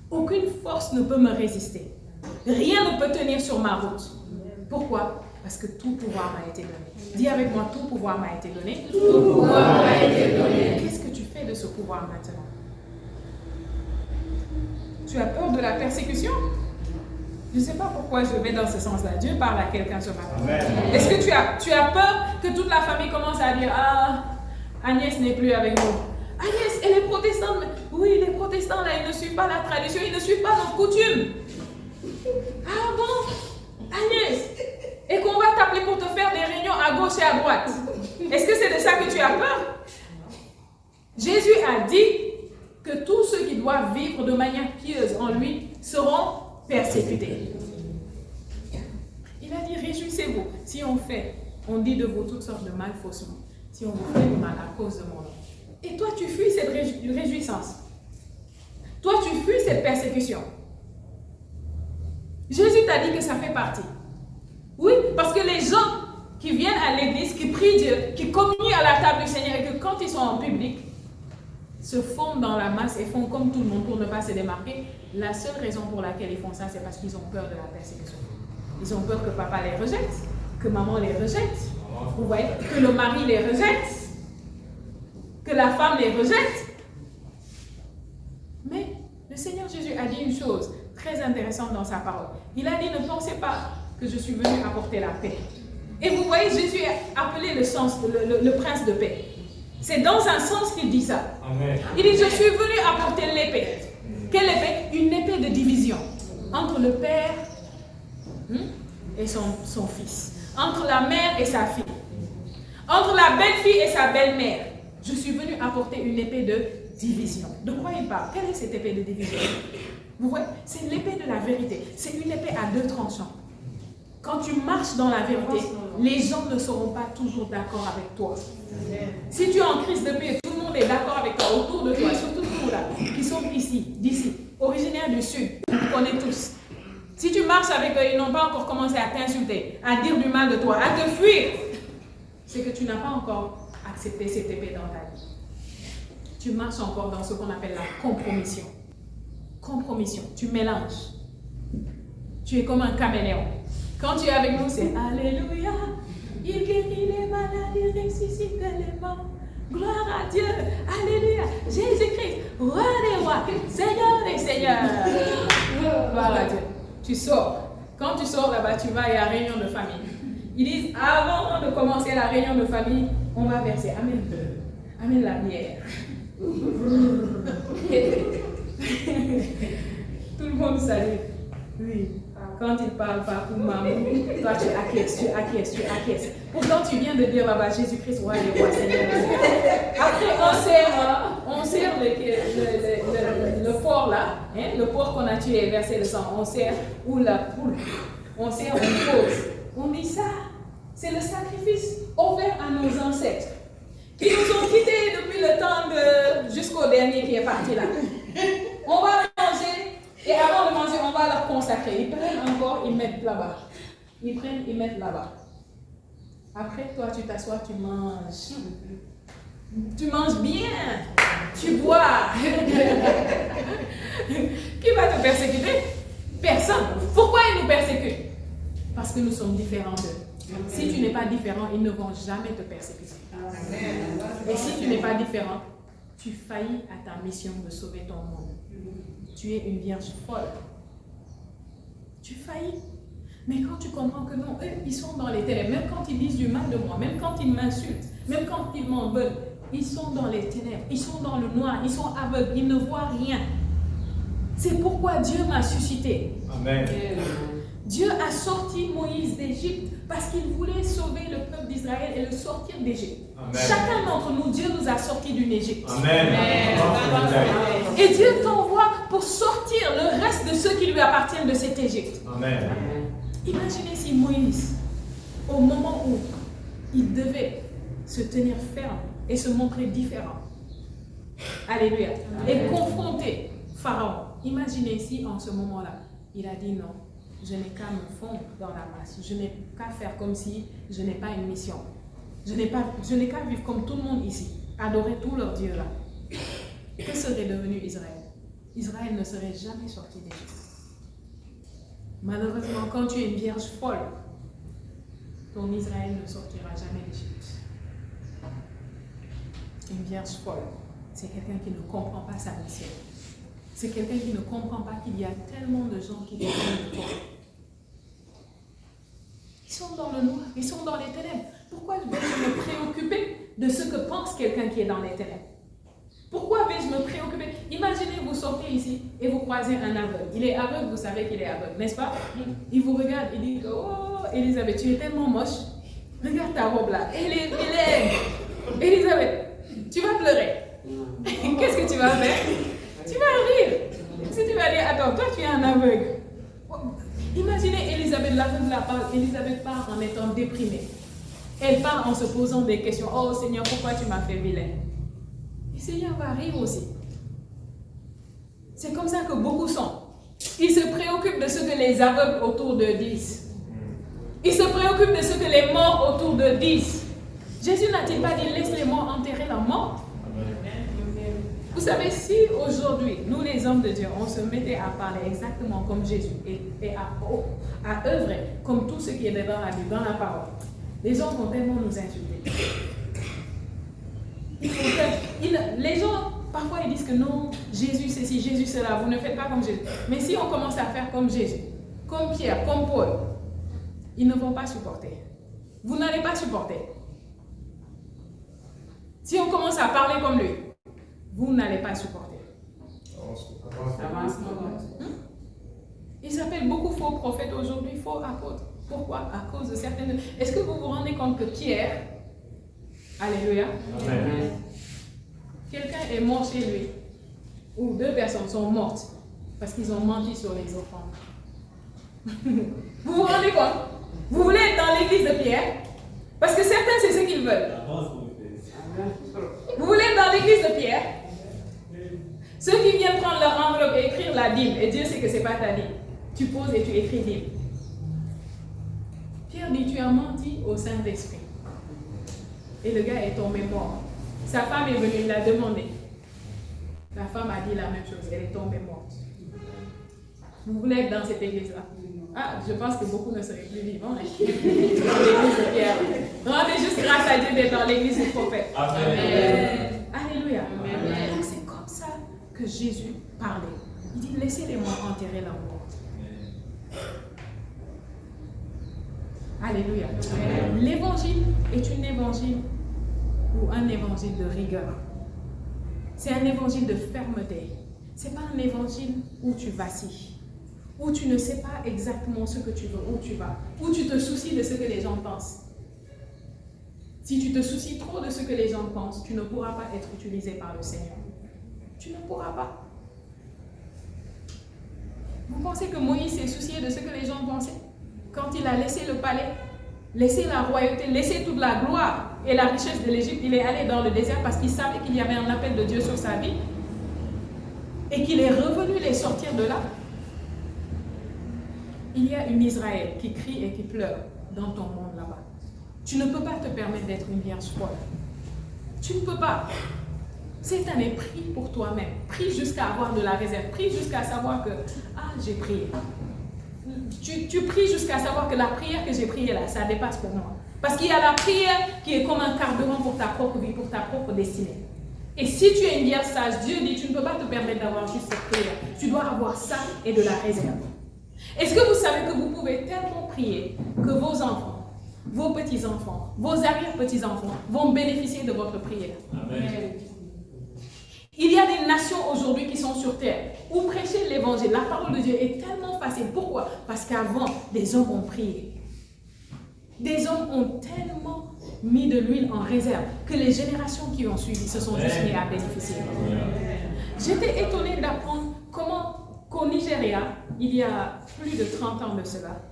Aucune force ne peut me résister. Rien ne peut tenir sur ma route. Pourquoi? Parce que tout pouvoir m'a été donné. Dis avec moi, tout pouvoir m'a été donné. Tout pouvoir m'a été donné. Qu'est-ce que tu fais de ce pouvoir maintenant? Tu as peur de la persécution? Je ne sais pas pourquoi je vais dans ce sens-là. Dieu parle à quelqu'un ce matin. Est-ce que tu as peur que toute la famille commence à dire, ah, Agnès n'est plus avec nous. Agnès, elle est protestante. Oui, les protestants, là, ils ne suivent pas la tradition, ils ne suivent pas nos coutumes. Ah bon? Agnès, et qu'on va t'appeler pour te faire des réunions à gauche et à droite. Est-ce que c'est de ça que tu as peur? Jésus a dit que tous ceux qui doivent vivre de manière pieuse en lui seront persécutés. Il a dit, réjouissez-vous. Si on dit de vous toutes sortes de mal faussement. Si on vous fait du mal à cause de mon nom. Et toi, tu fuis cette réjouissance. Toi, tu fuis cette persécution. Jésus t'a dit que ça fait partie. Oui, parce que les gens qui viennent à l'église, qui prient Dieu, qui communient à la table du Seigneur et que quand ils sont en public, se fondent dans la masse et font comme tout le monde pour ne pas se démarquer. La seule raison pour laquelle ils font ça, c'est parce qu'ils ont peur de la persécution. Ils ont peur que papa les rejette, que maman les rejette, vous voyez, que le mari les rejette, que la femme les rejette. Mais le Seigneur Jésus a dit une chose très intéressante dans sa parole. Il a dit, ne pensez pas que je suis venu apporter la paix. Et vous voyez, Jésus a appelé le prince de paix. C'est dans un sens qu'il dit ça. Amen. Il dit, je suis venu apporter l'épée. Quelle épée? Une épée de division entre le père et son fils, entre la mère et sa fille, entre la belle-fille et sa belle-mère. Je suis venu apporter une épée de division. De quoi il parle? Quelle est cette épée de division? Vous voyez, c'est l'épée de la vérité. C'est une épée à deux tranchants. Quand tu marches dans la vérité, les gens ne seront pas toujours d'accord avec toi. Si tu es en crise de paix, tout le monde est d'accord avec toi, autour de toi, surtout nous là, qui sont d'ici, originaires du Sud, vous connaissez tous. Si tu marches avec eux, ils n'ont pas encore commencé à t'insulter, à dire du mal de toi, à te fuir, c'est que tu n'as pas encore accepté cette épée dans ta vie. Tu marches encore dans ce qu'on appelle la compromission. Compromission, tu mélanges. Tu es comme un caméléon. Quand tu es avec nous, c'est Alléluia. Il guérit les malades, il ressuscite les morts. Gloire à Dieu. Alléluia. Jésus-Christ, roi des rois, Seigneur des seigneurs. Gloire à Dieu. Tu sors. Quand tu sors là-bas, tu vas à la réunion de famille. Ils disent, avant de commencer la réunion de famille, on va verser. Amen. Amen la bière. Tout le monde salue. Oui. Quand il parle pas pour maman, toi tu acquiesces. Pourtant tu viens de dire là-bas Jésus-Christ, roi des rois, Seigneur. Après on sert le porc là, hein, le porc qu'on a tué et versé le sang, on sert, ou la poule, on sert, on pose. On dit ça, c'est le sacrifice offert à nos ancêtres qui nous ont quittés depuis le temps jusqu'au dernier qui est parti là. On va manger. Et avant de manger, on va leur consacrer. Ils prennent encore, ils mettent là-bas. Ils prennent, ils mettent là-bas. Après, toi, tu t'assois, tu manges. Tu manges bien. Tu bois. Qui va te persécuter? Personne. Pourquoi ils nous persécutent? Parce que nous sommes différents d'eux. Si tu n'es pas différent, ils ne vont jamais te persécuter. Et si tu n'es pas différent, tu faillis à ta mission de sauver ton monde. Tu es une vierge folle. Tu faillis. Mais quand tu comprends que non, eux, ils sont dans les ténèbres. Même quand ils disent du mal de moi, même quand ils m'insultent, même quand ils m'en veulent, ils sont dans les ténèbres. Ils sont dans le noir. Ils sont aveugles. Ils ne voient rien. C'est pourquoi Dieu m'a suscité. Amen. Dieu a sorti Moïse d'Égypte parce qu'il voulait sauver le peuple d'Israël et le sortir d'Égypte. Chacun d'entre nous, Dieu nous a sortis d'une Égypte. Amen. Et Dieu t'envoie pour sortir le reste de ceux qui lui appartiennent de cette Égypte. Amen. Imaginez si Moïse, au moment où il devait se tenir ferme et se montrer différent, alléluia, et confronter Pharaon, imaginez si en ce moment-là, il a dit non. Je n'ai qu'à me fondre dans la masse. Je n'ai qu'à faire comme si je n'ai pas une mission. Je n'ai qu'à vivre comme tout le monde ici. Adorer tous leurs dieux là. Que serait devenu Israël? Israël ne serait jamais sorti d'Égypte. Malheureusement, quand tu es une vierge folle, ton Israël ne sortira jamais d'Égypte. Une vierge folle, c'est quelqu'un qui ne comprend pas sa mission. C'est quelqu'un qui ne comprend pas qu'il y a tellement de gens qui dépendent de toi. Ils sont dans le noir, ils sont dans les ténèbres. Pourquoi vais-je me préoccuper de ce que pense quelqu'un qui est dans les ténèbres? Pourquoi vais-je me préoccuper? Imaginez, vous sortez ici et vous croisez un aveugle. Il est aveugle, vous savez qu'il est aveugle, n'est-ce pas? Il vous regarde et dit, oh, Elisabeth, tu es tellement moche. Regarde ta robe là. Elle est Elisabeth, tu vas pleurer. Qu'est-ce que tu vas faire? Tu vas rire. déprimée. Elle part en se posant des questions. Oh Seigneur, pourquoi tu m'as fait vilain? Et Seigneur va rire aussi. C'est comme ça que beaucoup sont. Ils se préoccupent de ce que les aveugles autour d'eux disent. Ils se préoccupent de ce que les morts autour d'eux disent. Jésus n'a-t-il pas dit laisse les morts enterrer la mort? Vous savez, si aujourd'hui, nous les hommes de Dieu, on se mettait à parler exactement comme Jésus et à œuvrer comme tout ce qui est dans la Bible, dans la parole, les gens vont tellement nous insulter. Les gens, parfois, ils disent que non, Jésus ceci, Jésus cela, vous ne faites pas comme Jésus. Mais si on commence à faire comme Jésus, comme Pierre, comme Paul, ils ne vont pas supporter. Vous n'allez pas supporter. Si on commence à parler comme lui, vous n'allez pas supporter. Il s'appelle beaucoup faux prophètes aujourd'hui, faux apôtres. Pourquoi? À cause de certaines... Est-ce que vous vous rendez compte que Pierre, alléluia, amen, quelqu'un est mort chez lui, ou 2 personnes sont mortes parce qu'ils ont menti sur les offrandes. Vous vous rendez compte? Vous voulez être dans l'église de Pierre? Parce que certains, c'est ce qu'ils veulent. Vous voulez être dans l'église de Pierre? Ceux qui viennent prendre leur enveloppe et écrire la dîme, et Dieu sait que ce n'est pas ta dîme. Tu poses et tu écris dîme. Pierre dit, tu as menti au Saint-Esprit. Et le gars est tombé mort. Sa femme est venue, il l'a demandé. La femme a dit la même chose, elle est tombée morte. Vous voulez être dans cette église-là? Ah, je pense que beaucoup ne seraient plus vivants dans l'église de Pierre. Rendez juste grâce à Dieu d'être dans l'église du prophète. Amen. Alléluia. Amen. Donc c'est comme ça que Jésus parlait. Il dit, laissez les morts enterrer leur mort. Alléluia. L'évangile est un évangile ou un évangile de rigueur. C'est un évangile de fermeté. Ce n'est pas un évangile où tu vacilles, où tu ne sais pas exactement ce que tu veux, où tu vas, où tu te soucies de ce que les gens pensent. Si tu te soucies trop de ce que les gens pensent, tu ne pourras pas être utilisé par le Seigneur. Tu ne pourras pas. Vous pensez que Moïse s'est soucié de ce que les gens pensaient? Quand il a laissé le palais, laissé la royauté, laissé toute la gloire et la richesse de l'Égypte, il est allé dans le désert parce qu'il savait qu'il y avait un appel de Dieu sur sa vie et qu'il est revenu les sortir de là. Il y a une Israël qui crie et qui pleure dans ton monde là-bas. Tu ne peux pas te permettre d'être une vierge folle. Tu ne peux pas. Cette année, prie pour toi-même. Prie jusqu'à avoir de la réserve. Prie jusqu'à savoir que, ah, j'ai prié. Tu pries jusqu'à savoir que la prière que j'ai priée là, ça dépasse pour moi. Parce qu'il y a la prière qui est comme un carburant pour ta propre vie, pour ta propre destinée. Et si tu es une vierge sage, Dieu dit, tu ne peux pas te permettre d'avoir juste cette prière. Tu dois avoir ça et de la réserve. Est-ce que vous savez que vous pouvez tellement prier que vos enfants, vos petits-enfants, vos arrière-petits-enfants vont bénéficier de votre prière? Amen. Il y a des nations aujourd'hui qui sont sur terre où prêcher l'évangile, la parole de Dieu est tellement facile. Pourquoi? Parce qu'avant, des hommes ont prié. Des hommes ont tellement mis de l'huile en réserve que les générations qui ont suivi se sont juste mis à bénéficier. J'étais étonnée d'apprendre qu'au Nigeria, il y a plus de 30 ans de cela,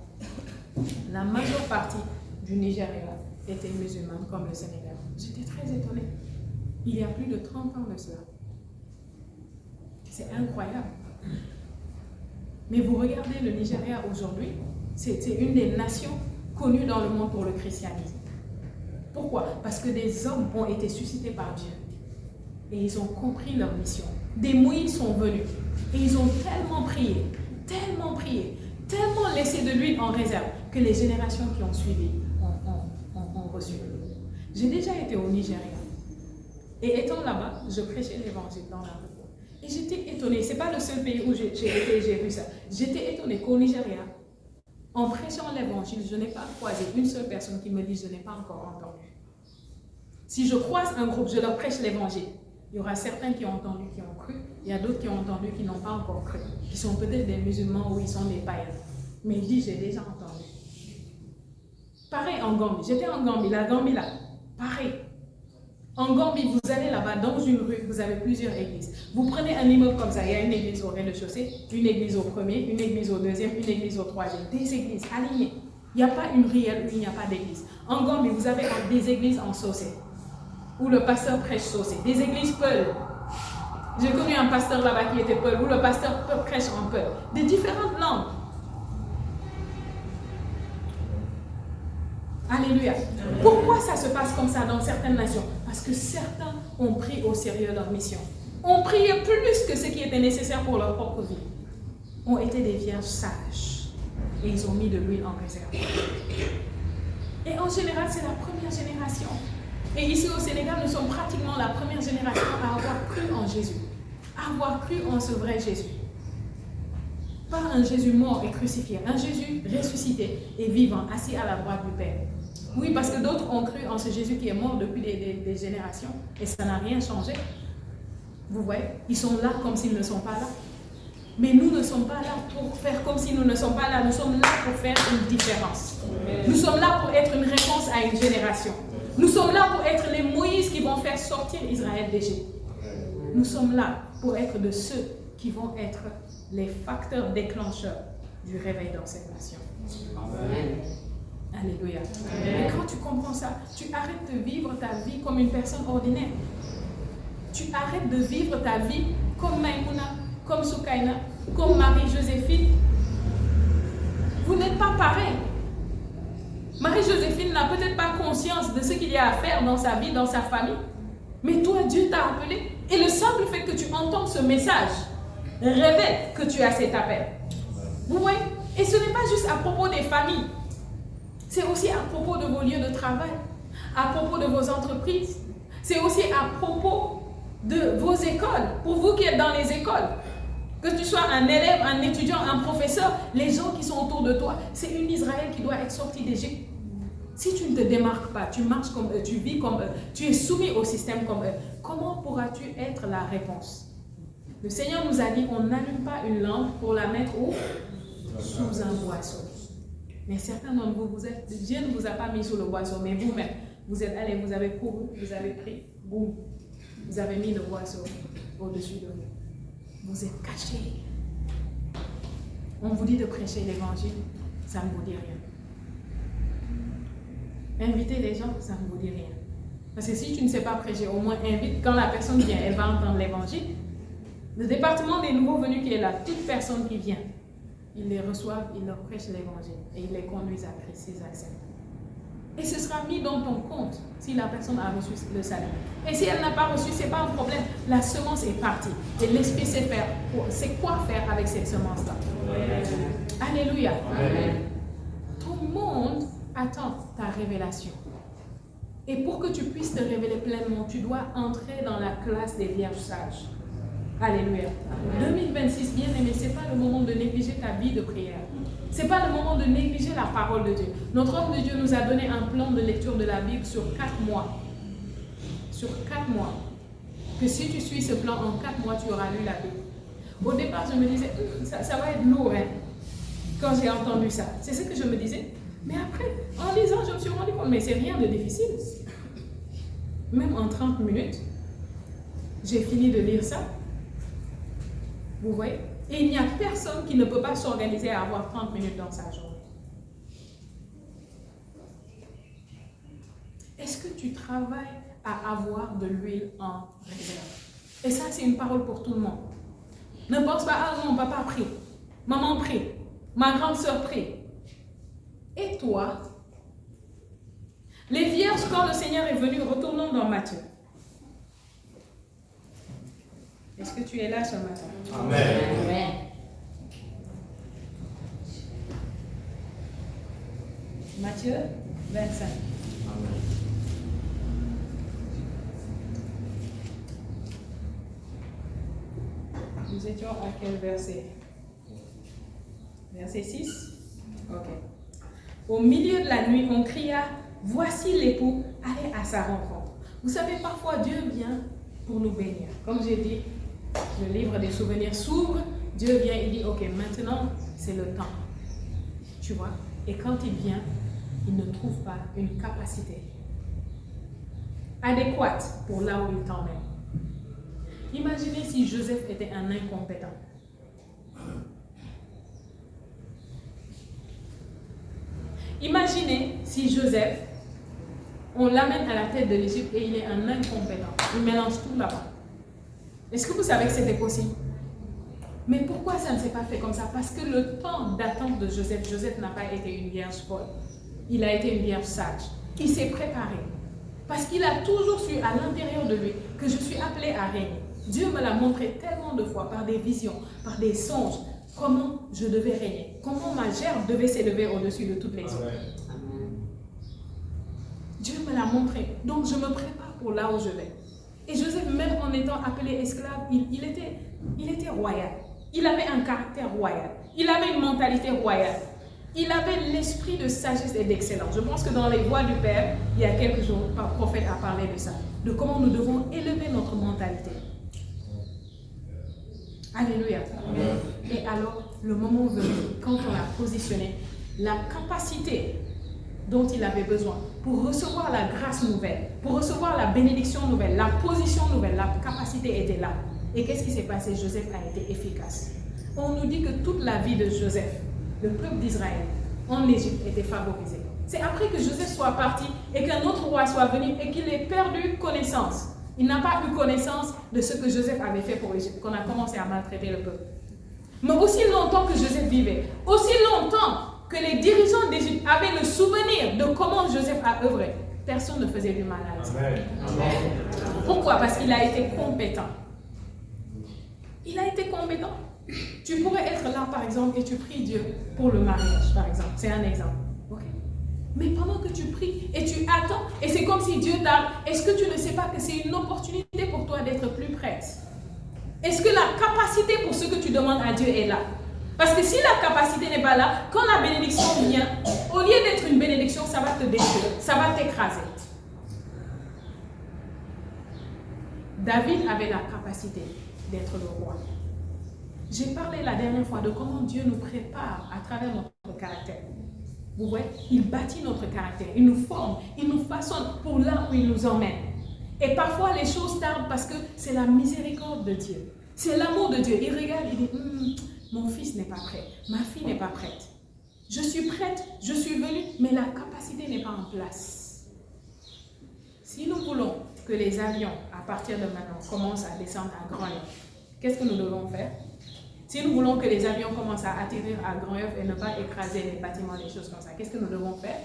la majeure partie du Nigeria était musulmane comme le Sénégal. J'étais très étonnée. Il y a plus de 30 ans de cela. C'est incroyable. Mais vous regardez le Nigeria aujourd'hui, c'est une des nations connues dans le monde pour le christianisme. Pourquoi? Parce que des hommes ont été suscités par Dieu. Et ils ont compris leur mission. Des Moïse sont venus. Et ils ont tellement prié, tellement laissé de l'huile en réserve que les générations qui ont suivi ont reçu. J'ai déjà été au Nigeria. Et étant là-bas, je prêchais l'évangile dans la rue. Et j'étais étonnée. Ce n'est pas le seul pays où j'ai été et j'ai vu ça. J'étais étonnée qu'au Nigeria, en prêchant l'évangile, je n'ai pas croisé une seule personne qui me dit « je n'ai pas encore entendu ». Si je croise un groupe, je leur prêche l'évangile. Il y aura certains qui ont entendu, qui ont cru. Il y a d'autres qui ont entendu, qui n'ont pas encore cru. Qui sont peut-être des musulmans ou ils sont des païens. Mais il dit, j'ai déjà entendu. Pareil en Gambie. J'étais en Gambie, la Gambie là. Pareil. En Gambie, vous allez là-bas, dans une rue, vous avez plusieurs églises. Vous prenez un immeuble comme ça, il y a une église au rez-de-chaussée, une église au premier, une église au deuxième, une église au troisième. Des églises alignées. Il n'y a pas une rielle où il n'y a pas d'église. En Gambie, vous avez des églises en Socé, où le pasteur prêche Socé. Des églises Peul. J'ai connu un pasteur là-bas qui était Peul, où le pasteur prêche en Peul. Des différentes langues. Alléluia. Pourquoi ça se passe comme ça dans certaines nations? Parce que certains ont pris au sérieux leur mission. Ont prié plus que ce qui était nécessaire pour leur propre vie. Ont été des vierges sages. Et ils ont mis de l'huile en réserve. Et en général, c'est la première génération. Et ici au Sénégal, nous sommes pratiquement la première génération à avoir cru en Jésus. À avoir cru en ce vrai Jésus. Pas un Jésus mort et crucifié, un Jésus ressuscité et vivant, assis à la droite du Père. Oui, parce que d'autres ont cru en ce Jésus qui est mort depuis des générations et ça n'a rien changé. Vous voyez, ils sont là comme s'ils ne sont pas là. Mais nous ne sommes pas là pour faire comme si nous ne sommes pas là. Nous sommes là pour faire une différence. Nous sommes là pour être une réponse à une génération. Nous sommes là pour être les Moïse qui vont faire sortir Israël d'Égypte. Nous sommes là pour être de ceux qui vont être les facteurs déclencheurs du réveil dans cette nation. Amen. Alléluia. Et quand tu comprends ça, tu arrêtes de vivre ta vie comme une personne ordinaire. Tu arrêtes de vivre ta vie comme Maïmouna, comme Soukaina, comme Marie-Joséphine. Vous n'êtes pas pareil. Marie-Joséphine n'a peut-être pas conscience de ce qu'il y a à faire dans sa vie, dans sa famille. Mais toi, Dieu t'a appelé. Et le simple fait que tu entends ce message révèle que tu as cet appel. Vous voyez? Et ce n'est pas juste à propos des familles. C'est aussi à propos de vos lieux de travail, à propos de vos entreprises. C'est aussi à propos de vos écoles. Pour vous qui êtes dans les écoles, que tu sois un élève, un étudiant, un professeur, les gens qui sont autour de toi, c'est une Israël qui doit être sortie d'Égypte. Si tu ne te démarques pas, tu marches comme eux, tu vis comme eux, tu es soumis au système comme eux, comment pourras-tu être la réponse? Le Seigneur nous a dit, on n'allume pas une lampe pour la mettre où? Sous un boisseau. Mais certains d'entre vous, Dieu ne vous a pas mis sous le boisseau, mais vous-même, vous êtes allés, vous avez couru, vous avez pris, boum, vous avez mis le boisseau au-dessus de vous. Vous êtes cachés. On vous dit de prêcher l'évangile, ça ne vous dit rien. Inviter les gens, ça ne vous dit rien. Parce que si tu ne sais pas prêcher, au moins invite. Quand la personne vient, elle va entendre l'évangile. Le département des nouveaux venus qui est là, toute personne qui vient, ils les reçoivent, ils leur prêchent l'évangile et ils les conduisent à Christ s'ils acceptent. Et ce sera mis dans ton compte si la personne a reçu le salut. Et si elle n'a pas reçu, ce n'est pas un problème. La semence est partie. Et l'Esprit sait faire. C'est quoi faire avec cette semence-là? Alléluia. Amen. Tout le monde attend ta révélation. Et pour que tu puisses te révéler pleinement, tu dois entrer dans la classe des vierges sages. Alléluia. 2026, bien aimé, ce n'est pas le moment de négliger ta vie de prière. Ce n'est pas le moment de négliger la parole de Dieu. Notre homme de Dieu nous a donné un plan de lecture de la Bible sur 4 mois. Sur 4 mois. Que si tu suis ce plan, en 4 mois, tu auras lu la Bible. Au départ, je me disais, ça va être lourd, hein, quand j'ai entendu ça. C'est ce que je me disais. Mais après, en lisant, je me suis rendu compte, mais c'est rien de difficile. Même en 30 minutes, j'ai fini de lire ça. Vous voyez? Et il n'y a personne qui ne peut pas s'organiser à avoir 30 minutes dans sa journée. Est-ce que tu travailles à avoir de l'huile en réserve? Et ça, c'est une parole pour tout le monde. Ne pense pas, ah non, papa prie, maman prie, ma grande soeur prie. Et toi? Les vierges, quand le Seigneur est venu, retournons dans Matthieu. Est-ce que tu es là ce matin? Amen. Amen. Matthieu 25. Amen. Nous étions à quel verset? Verset 6? Ok. Au milieu de la nuit, on cria, voici l'époux, allez à sa rencontre. Vous savez, parfois Dieu vient pour nous bénir. Comme j'ai dit, le livre des souvenirs s'ouvre, Dieu vient et dit, ok, maintenant c'est le temps. Tu vois? Et quand il vient, il ne trouve pas une capacité adéquate pour là où il t'emmène. Imaginez si Joseph était un incompétent. Imaginez si Joseph, on l'amène à la tête de l'Égypte et il est un incompétent. Il mélange tout là-bas. Est-ce que vous savez que c'était possible? Mais pourquoi ça ne s'est pas fait comme ça? Parce que le temps d'attente de Joseph, Joseph n'a pas été une vierge folle. Il a été une vierge sage. Il s'est préparé. Parce qu'il a toujours su à l'intérieur de lui que je suis appelé à régner. Dieu me l'a montré tellement de fois par des visions, par des songes, comment je devais régner, comment ma gerbe devait s'élever au-dessus de toutes les autres. Dieu me l'a montré. Donc je me prépare pour là où je vais. Et Joseph, même en étant appelé esclave, il était royal. Il avait un caractère royal. Il avait une mentalité royale. Il avait l'esprit de sagesse et d'excellence. Je pense que dans les voies du Père, il y a quelques jours, le prophète a parlé de ça, de comment nous devons élever notre mentalité. Alléluia. Amen. Et alors, le moment venu, quand on l'a positionné, la capacité dont il avait besoin pour recevoir la grâce nouvelle, pour recevoir la bénédiction nouvelle, la position nouvelle, la capacité était là. Et qu'est-ce qui s'est passé? Joseph a été efficace. On nous dit que toute la vie de Joseph, le peuple d'Israël, en Égypte, était favorisé. C'est après que Joseph soit parti et qu'un autre roi soit venu et qu'il ait perdu connaissance. Il n'a pas eu connaissance de ce que Joseph avait fait pour l'Égypte, qu'on a commencé à maltraiter le peuple. Mais aussi longtemps que Joseph vivait, aussi longtemps que les dirigeants d'Égypte avaient le souvenir de comment Joseph a œuvré, personne ne faisait du mal à lui. Pourquoi? Parce qu'il a été compétent. Il a été compétent. Tu pourrais être là, par exemple, et tu pries Dieu pour le mariage, par exemple. C'est un exemple. Okay? Mais pendant que tu pries et tu attends, et c'est comme si Dieu t'a... Est-ce que tu ne sais pas que c'est une opportunité pour toi d'être plus prête? Est-ce que la capacité pour ce que tu demandes à Dieu est là? Parce que si la capacité n'est pas là, quand la bénédiction vient, au lieu d'être une bénédiction, ça va te détruire, ça va t'écraser. David avait la capacité d'être le roi. J'ai parlé la dernière fois de comment Dieu nous prépare à travers notre caractère. Vous voyez, il bâtit notre caractère, il nous forme, il nous façonne pour là où il nous emmène. Et parfois les choses tardent parce que c'est la miséricorde de Dieu. C'est l'amour de Dieu. Il regarde, il dit, mon fils n'est pas prêt, ma fille n'est pas prête. Je suis prête, je suis venue, mais la capacité n'est pas en place. Si nous voulons que les avions, à partir de maintenant, commencent à descendre à Grand-Yoff, qu'est-ce que nous devons faire? Si nous voulons que les avions commencent à atterrir à Grand-Yoff et ne pas écraser les bâtiments, des choses comme ça, qu'est-ce que nous devons faire?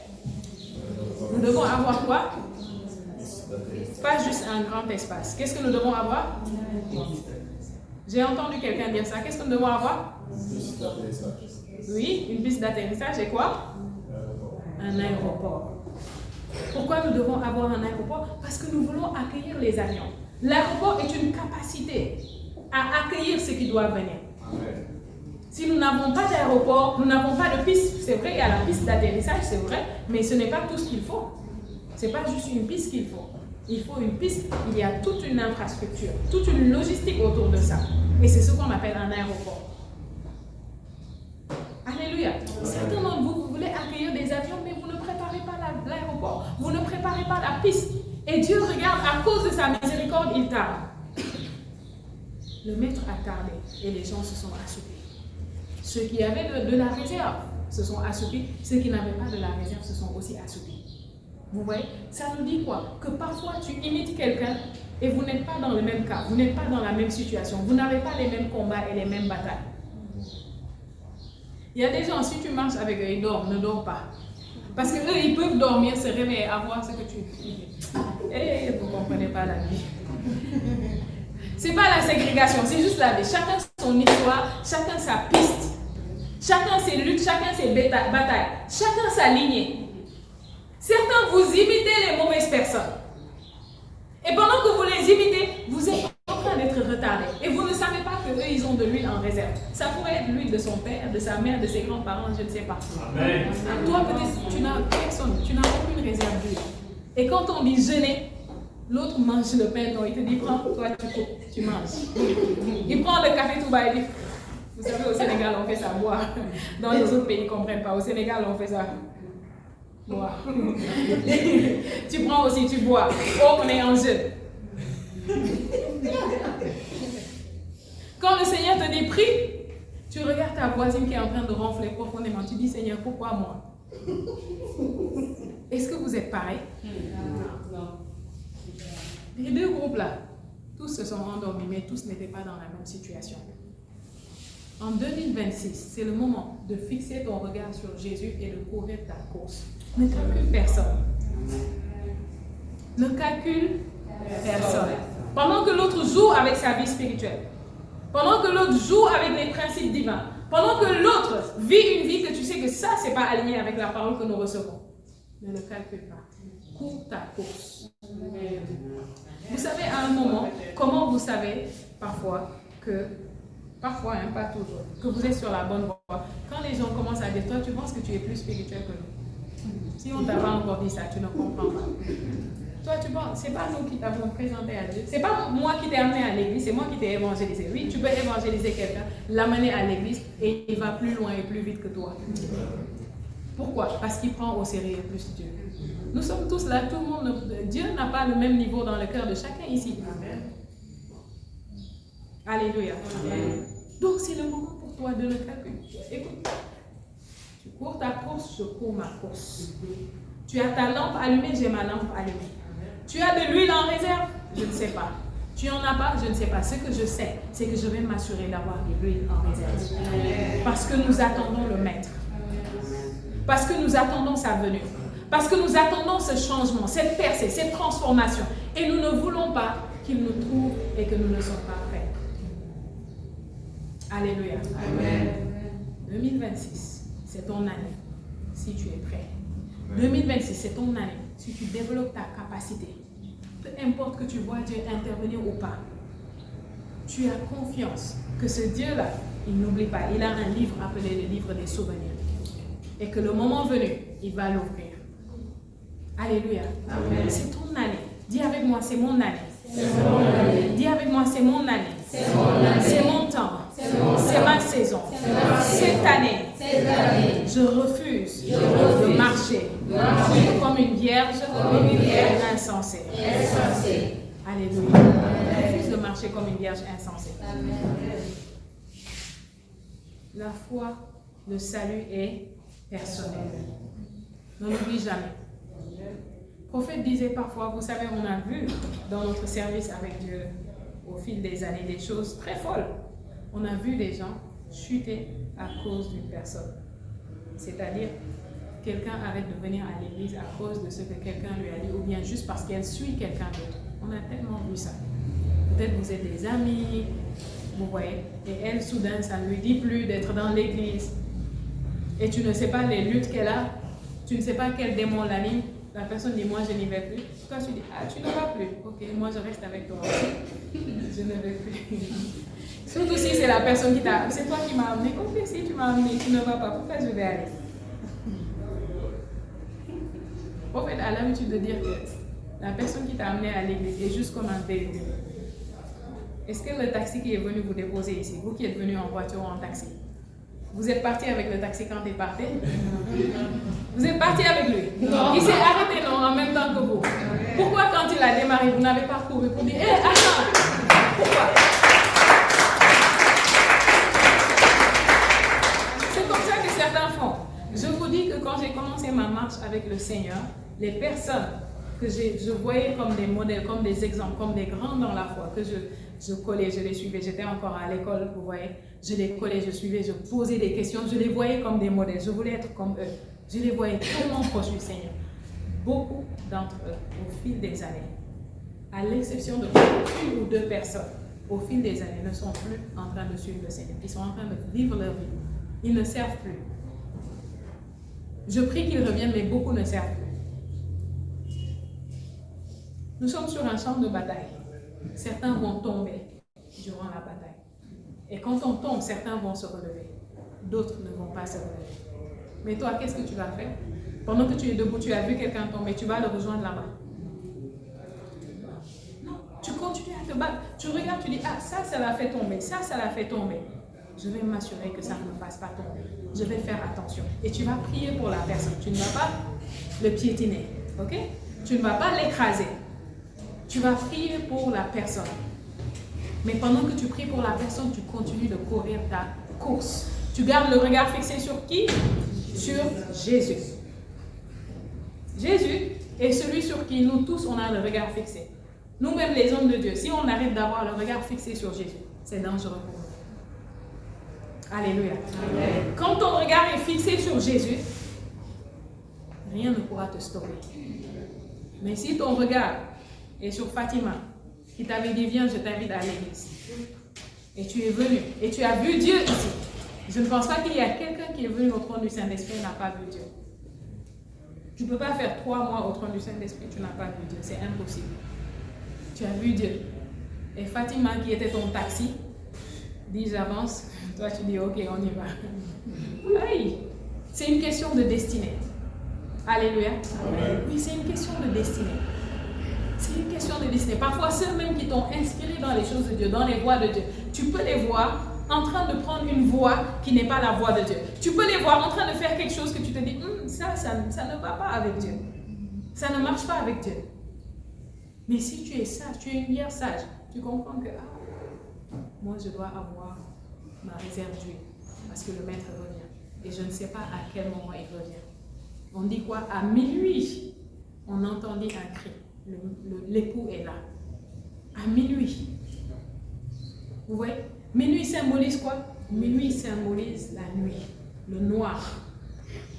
Nous devons avoir quoi? Pas juste un grand espace. Qu'est-ce que nous devons avoir? J'ai entendu quelqu'un dire ça. Qu'est-ce que nous devons avoir? Oui, une piste d'atterrissage et quoi? Un aéroport. Pourquoi nous devons avoir un aéroport? Parce que nous voulons accueillir les avions. L'aéroport est une capacité à accueillir ce qui doit venir. Amen. Si nous n'avons pas d'aéroport, nous n'avons pas de piste. C'est vrai, il y a la piste d'atterrissage, c'est vrai, mais ce n'est pas tout ce qu'il faut. Ce n'est pas juste une piste qu'il faut. Il faut une piste, il y a toute une infrastructure, toute une logistique autour de ça. Et c'est ce qu'on appelle un aéroport. Alléluia. Certains d'entre vous, vous voulez accueillir des avions, mais vous ne préparez pas l'aéroport. Vous ne préparez pas la piste. Et Dieu regarde, à cause de sa miséricorde, il tarde. Le maître a tardé et les gens se sont assoupis. Ceux qui avaient de la réserve se sont assoupis. Ceux qui n'avaient pas de la réserve se sont aussi assoupis. Vous voyez, ça nous dit quoi? Que parfois tu imites quelqu'un et vous n'êtes pas dans le même cas, vous n'êtes pas dans la même situation, vous n'avez pas les mêmes combats et les mêmes batailles. Il y a des gens, si tu marches avec eux, ils dorment, ne dors pas. Parce qu'eux, ils peuvent dormir, se réveiller, avoir ce que tu dis. Et vous ne comprenez pas la vie. C'est pas la ségrégation, c'est juste la vie. Chacun son histoire, chacun sa piste. Chacun ses luttes, chacun ses batailles. Chacun sa lignée. Certains, vous imitez les mauvaises personnes. Et pendant que vous les imitez, vous êtes en train d'être retardés. Et vous ne savez pas qu'eux, ils ont de l'huile en réserve. Ça pourrait être l'huile de son père, de sa mère, de ses grands-parents, je ne sais pas. Amen. Toi, peut-être, tu n'as personne, tu n'as aucune réserve d'huile. Et quand on dit jeûner, l'autre mange le pain, donc il te dit, prends, toi, tu manges. Il prend le café tout bas et dit, vous savez, au Sénégal, on fait ça boire. Dans les autres pays, ils ne comprennent pas. Au Sénégal, on fait ça. Bois. Tu prends aussi, tu bois. Oh, on est en jeûne. Quand le Seigneur te dit prie, tu regardes ta voisine qui est en train de ronfler profondément. Tu dis, Seigneur, pourquoi moi? Est-ce que vous êtes pareil? Non. Les deux groupes-là, tous se sont endormis, mais tous n'étaient pas dans la même situation. En 2026, c'est le moment de fixer ton regard sur Jésus et de courir ta course. Ne calcule personne. Ne calcule personne. Pendant que l'autre joue avec sa vie spirituelle, pendant que l'autre joue avec les principes divins, pendant que l'autre vit une vie que tu sais que ça, c'est pas aligné avec la parole que nous recevons, ne le calcule pas. Cours ta course. Vous savez, à un moment, comment vous savez parfois, pas toujours, que vous êtes sur la bonne voie? Quand les gens commencent à dire, toi, tu penses que tu es plus spirituel que nous. Si on t'a pas encore dit ça, tu ne comprends pas. Toi, tu penses, c'est pas nous qui t'avons présenté à Dieu. C'est pas moi qui t'ai amené à l'église, c'est moi qui t'ai évangélisé. Oui, tu peux évangéliser quelqu'un, l'amener à l'église et il va plus loin et plus vite que toi. Pourquoi? Parce qu'il prend au sérieux plus Dieu. Nous sommes tous là, tout le monde. Dieu n'a pas le même niveau dans le cœur de chacun ici. Amen. Alléluia. Amen. Donc c'est le moment pour toi de le calculer. Écoute, tu cours ta course, je cours ma course. Tu as ta lampe allumée, j'ai ma lampe allumée. Tu as de l'huile en réserve? Je ne sais pas. Tu n'en as pas? Je ne sais pas. Ce que je sais, c'est que je vais m'assurer d'avoir de l'huile en réserve. Parce que nous attendons le Maître. Parce que nous attendons sa venue. Parce que nous attendons ce changement, cette percée, cette transformation. Et nous ne voulons pas qu'il nous trouve et que nous ne sommes pas prêts. Alléluia. Amen. 2026, c'est ton année, si tu es prêt. 2026, c'est ton année, si tu développes ta capacité. Peu importe que tu vois Dieu intervenir ou pas, tu as confiance que ce Dieu-là, il n'oublie pas. Il a un livre appelé le livre des souvenirs. Et que le moment venu, il va l'ouvrir. Alléluia. Amen. C'est ton année. Dis avec moi, c'est mon année. Dis avec moi, c'est mon année. C'est mon temps. C'est ma saison. Cette année, je refuse de marcher comme une vierge insensée. Alléluia. Je refuse de marcher comme une vierge insensée. La foi, le salut est personnel. Ne l'oublie jamais. Le prophète disait parfois, vous savez, on a vu dans notre service avec Dieu au fil des années des choses très folles. On a vu des gens chuter à cause d'une personne. C'est-à-dire, quelqu'un arrête de venir à l'église à cause de ce que quelqu'un lui a dit ou bien juste parce qu'elle suit quelqu'un d'autre. On a tellement vu ça. Peut-être vous êtes des amis, vous voyez, et elle, soudain, ça ne lui dit plus d'être dans l'église. Et tu ne sais pas les luttes qu'elle a, tu ne sais pas quel démon l'anime. La personne dit, moi je n'y vais plus. Toi tu dis, ah tu ne vas plus. Ok, moi je reste avec toi. Je ne vais plus. Surtout si c'est la personne qui t'a... C'est toi qui m'as amené. Ok, si tu m'as amené, tu ne vas pas. Pourquoi je vais aller? Le prophète a l'habitude de dire que la personne qui t'a amené à l'église est juste comme un véhicule. Est-ce que le taxi qui est venu vous déposer ici, vous qui êtes venu en voiture ou en taxi, vous êtes parti avec le taxi quand il partait? Vous êtes parti avec lui? Non. Il s'est arrêté non, en même temps que vous. Pourquoi quand il a démarré, vous n'avez pas couru pour dire, hé, attends! Pourquoi? C'est comme ça que certains font. Je vous dis que quand j'ai commencé ma marche avec le Seigneur, les personnes que je voyais comme des modèles, comme des exemples, comme des grands dans la foi, que je collais, je les suivais. J'étais encore à l'école, vous voyez. Je les collais, je suivais, je posais des questions. Je les voyais comme des modèles. Je voulais être comme eux. Je les voyais tellement proches du Seigneur. Beaucoup d'entre eux, au fil des années, à l'exception de une ou deux personnes, au fil des années, ne sont plus en train de suivre le Seigneur. Ils sont en train de vivre leur vie. Ils ne servent plus. Je prie qu'ils reviennent, mais beaucoup ne servent plus. Nous sommes sur un champ de bataille. Certains vont tomber durant la bataille. Et quand on tombe, certains vont se relever. D'autres ne vont pas se relever. Mais toi, qu'est-ce que tu vas faire? Pendant que tu es debout, tu as vu quelqu'un tomber, tu vas le rejoindre là-bas. Non, tu continues à te battre. Tu regardes, tu dis, ah, ça l'a fait tomber, ça l'a fait tomber. Je vais m'assurer que ça ne me fasse pas tomber. Je vais faire attention. Et tu vas prier pour la personne. Tu ne vas pas le piétiner, ok? Tu ne vas pas l'écraser. Tu vas prier pour la personne. Mais pendant que tu pries pour la personne, tu continues de courir ta course. Tu gardes le regard fixé sur qui? Sur Jésus. Jésus est celui sur qui nous tous, on a le regard fixé. Nous-mêmes, les hommes de Dieu, si on arrête d'avoir le regard fixé sur Jésus, c'est dangereux pour nous. Alléluia. Amen. Quand ton regard est fixé sur Jésus, rien ne pourra te stopper. Mais si ton regard est sur Fatima, qui t'avait dit, viens, je t'invite à l'église, et tu es venu, et tu as vu Dieu ici, je ne pense pas qu'il y a quelqu'un qui est venu au trône du Saint-Esprit et n'a pas vu Dieu. Tu ne peux pas faire 3 mois au trône du Saint-Esprit, tu n'as pas vu Dieu, c'est impossible. Tu as vu Dieu. Et Fatima, qui était ton taxi, dit j'avance, toi tu dis ok, on y va. Oui, c'est une question de destinée. Alléluia. Amen. Oui, c'est une question de destinée. C'est une question de destinée. Parfois, ceux même qui t'ont inspiré dans les choses de Dieu, dans les voies de Dieu, tu peux les voir en train de prendre une voie qui n'est pas la voie de Dieu. Tu peux les voir en train de faire quelque chose que tu te dis, ça ne va pas avec Dieu. Ça ne marche pas avec Dieu. Mais si tu es sage, tu es une bière sage, tu comprends que moi je dois avoir ma réserve d'huile parce que le maître revient. Et je ne sais pas à quel moment il revient. On dit quoi? À minuit, on entendit un cri. L'époux est là. À minuit. Vous voyez? Minuit symbolise quoi? Minuit symbolise la nuit, le noir,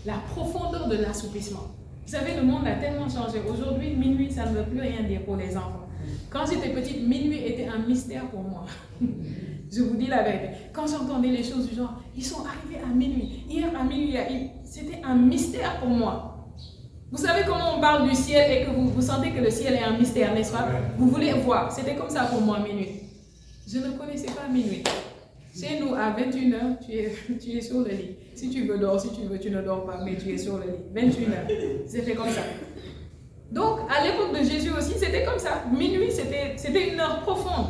la profondeur de l'assoupissement. Vous savez, le monde a tellement changé. Aujourd'hui, minuit, ça ne veut plus rien dire pour les enfants. Quand j'étais petite, minuit était un mystère pour moi. Je vous dis la vérité. Quand j'entendais les choses du genre, ils sont arrivés à minuit. Hier à minuit, c'était un mystère pour moi. Vous savez comment on parle du ciel et que vous sentez que le ciel est un mystère, n'est-ce pas? Vous voulez voir. C'était comme ça pour moi, minuit. Je ne connaissais pas minuit. Chez nous, à 21h, tu es sur le lit. Si tu veux dormir, si tu veux, tu ne dors pas, mais tu es sur le lit. 21h, c'était comme ça. Donc, à l'époque de Jésus aussi, c'était comme ça. Minuit, c'était une heure profonde.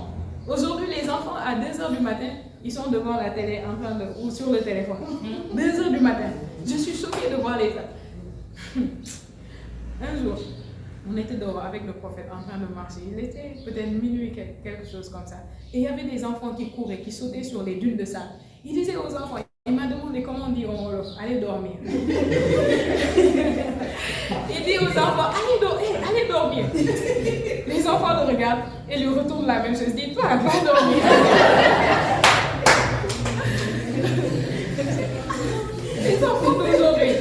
Aujourd'hui, les enfants, à 2h du matin, ils sont devant la télé, ou sur le téléphone. 2h du matin. Je suis choquée de voir les gens. Un jour, on était dehors avec le prophète en train de marcher. Il était peut-être minuit, quelque chose comme ça. Et il y avait des enfants qui couraient, qui sautaient sur les dunes de sable. Il disait aux enfants, il m'a demandé comment on dit en Wolof, allez dormir. Il dit aux enfants, allez dormir. Les enfants le regardent et lui retournent la même chose. Il dit, toi, va dormir. Les enfants d'aujourd'hui.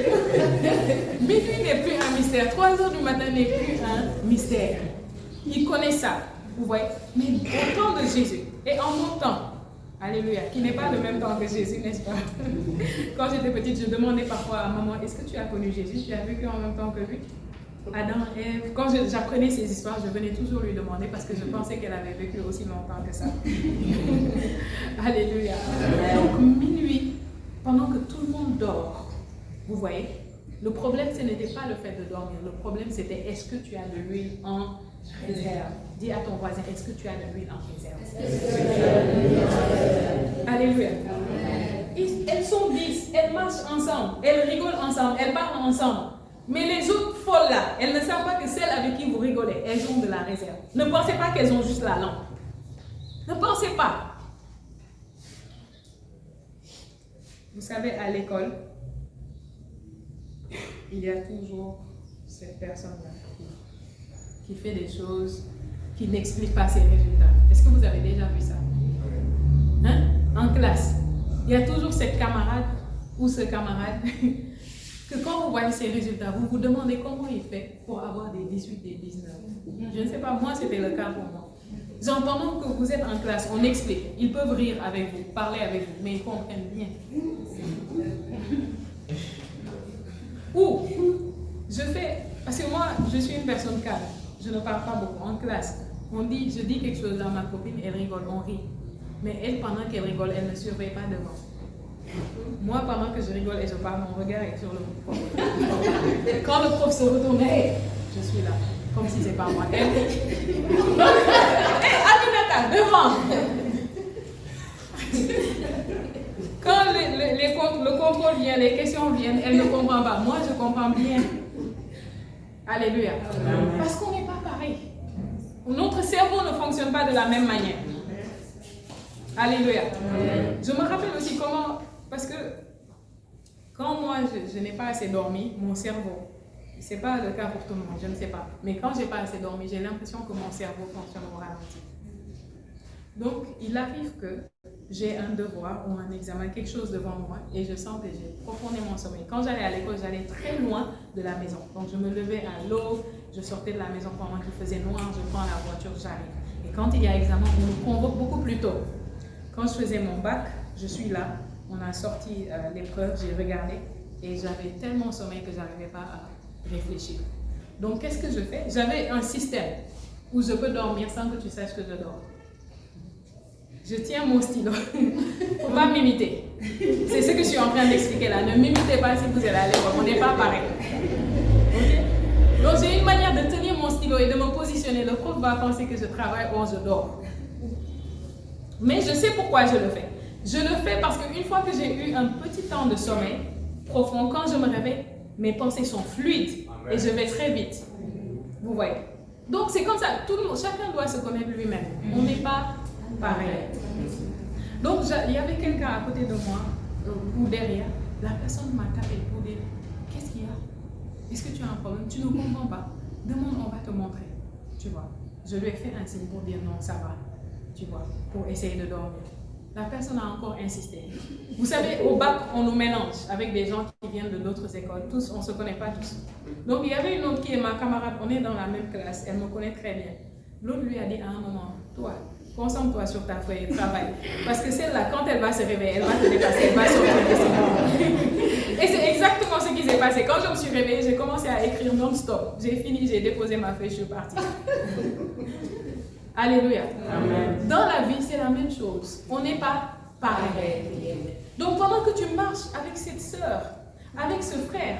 Minuit n'est plus un mystère. 3h du matin n'est plus un mystère. Ils connaissent ça. Vous voyez? Mais au temps de Jésus et en mon temps, alléluia, qui n'est pas le même temps que Jésus, n'est-ce pas? Quand j'étais petite, je demandais parfois à maman, est-ce que tu as connu Jésus? Tu as vécu en même temps que lui? Adam, Ève. Quand j'apprenais ces histoires, je venais toujours lui demander parce que je pensais qu'elle avait vécu aussi longtemps que ça. Alléluia. Donc minuit, pendant que tout le monde dort, vous voyez, le problème, ce n'était pas le fait de dormir. Le problème, c'était est-ce que tu as de l'huile en réserve? Dis à ton voisin, est-ce que tu as de l'huile en réserve? Alléluia. Elles sont 10, elles marchent ensemble, elles rigolent ensemble, elles parlent ensemble. Mais les autres folles là, elles ne savent pas que celles avec qui vous rigolez, elles ont de la réserve. Ne pensez pas qu'elles ont juste la lampe. Ne pensez pas. Vous savez, à l'école, il y a toujours cette personne-là qui fait des choses, qui n'explique pas ses résultats. Est-ce que vous avez déjà vu ça? Hein? En classe, il y a toujours cette camarade ou ce camarade que quand vous voyez ses résultats, vous vous demandez comment il fait pour avoir des 18, des 19. Je ne sais pas, moi c'était le cas pour moi. Genre, pendant que vous êtes en classe, on explique, ils peuvent rire avec vous, parler avec vous, mais ils comprennent bien. Ou, parce que moi, je suis une personne calme, je ne parle pas beaucoup. En classe, je dis quelque chose à ma copine, elle rigole, on rit. Mais elle, pendant qu'elle rigole, elle ne surveille pas devant. Moi, pendant que je rigole et je parle, mon regard est sur le prof. Quand le prof se retourne, hey, je suis là, comme si c'est pas moi. Elle, Aminata, devant. Quand le contrôle vient, les questions viennent, elle ne comprend pas. Moi, je comprends bien. Alléluia. Parce qu'on n'est pas pareil. Notre cerveau ne fonctionne pas de la même manière. Alléluia. Je me rappelle aussi comment, parce que quand moi je n'ai pas assez dormi, mon cerveau, Ce n'est pas le cas pour tout le monde, je ne sais pas. Mais quand je n'ai pas assez dormi, j'ai l'impression que mon cerveau fonctionne au ralenti. Donc, il arrive que j'ai un devoir ou un examen, quelque chose devant moi, et je sens que j'ai profondément sommeil. Quand j'allais à l'école, j'allais très loin de la maison. Donc, je me levais à l'aube, je sortais de la maison pendant qu'il faisait noir, je prends la voiture, j'arrive. Et quand il y a examen, on nous convoque beaucoup plus tôt. Quand je faisais mon bac, je suis là, on a sorti l'épreuve, j'ai regardé, et j'avais tellement sommeil que je n'arrivais pas à réfléchir. Donc, qu'est-ce que je fais? J'avais un système où je peux dormir sans que tu saches que je dors. Je tiens mon stylo. Il ne faut pas m'imiter. C'est ce que je suis en train d'expliquer là. Ne m'imitez pas si vous êtes à l'école. On n'est pas pareil. Okay? Donc, j'ai une manière de tenir mon stylo et de me positionner. Le prof va penser que je travaille ou je dors. Mais je sais pourquoi je le fais. Je le fais parce qu'une fois que j'ai eu un petit temps de sommeil profond, quand je me réveille, mes pensées sont fluides et je vais très vite. Vous voyez? Donc, c'est comme ça. Tout le monde, chacun doit se connaître lui-même. On n'est pas pareil. Donc, il y avait quelqu'un à côté de moi, ou derrière. La personne m'a tapé pour dire, qu'est-ce qu'il y a? Est-ce que tu as un problème? Tu ne comprends pas? Demande, on va te montrer. Tu vois. Je lui ai fait un signe pour dire non, ça va. Tu vois, pour essayer de dormir. La personne a encore insisté. Vous savez, au bac, on nous mélange avec des gens qui viennent de d'autres écoles. Tous, on ne se connaît pas tous. Donc, il y avait une autre qui est ma camarade. On est dans la même classe. Elle me connaît très bien. L'autre lui a dit à un moment, toi, concentre-toi sur ta feuille de travail. Parce que celle-là, quand elle va se réveiller, elle va te dépasser, elle va sortir de ses. Et c'est exactement ce qui s'est passé. Quand je me suis réveillée, j'ai commencé à écrire non-stop. J'ai fini, j'ai déposé ma feuille, je suis partie. Alléluia. Amen. Dans la vie, c'est la même chose. On n'est pas pareil. Donc pendant que tu marches avec cette sœur, avec ce frère,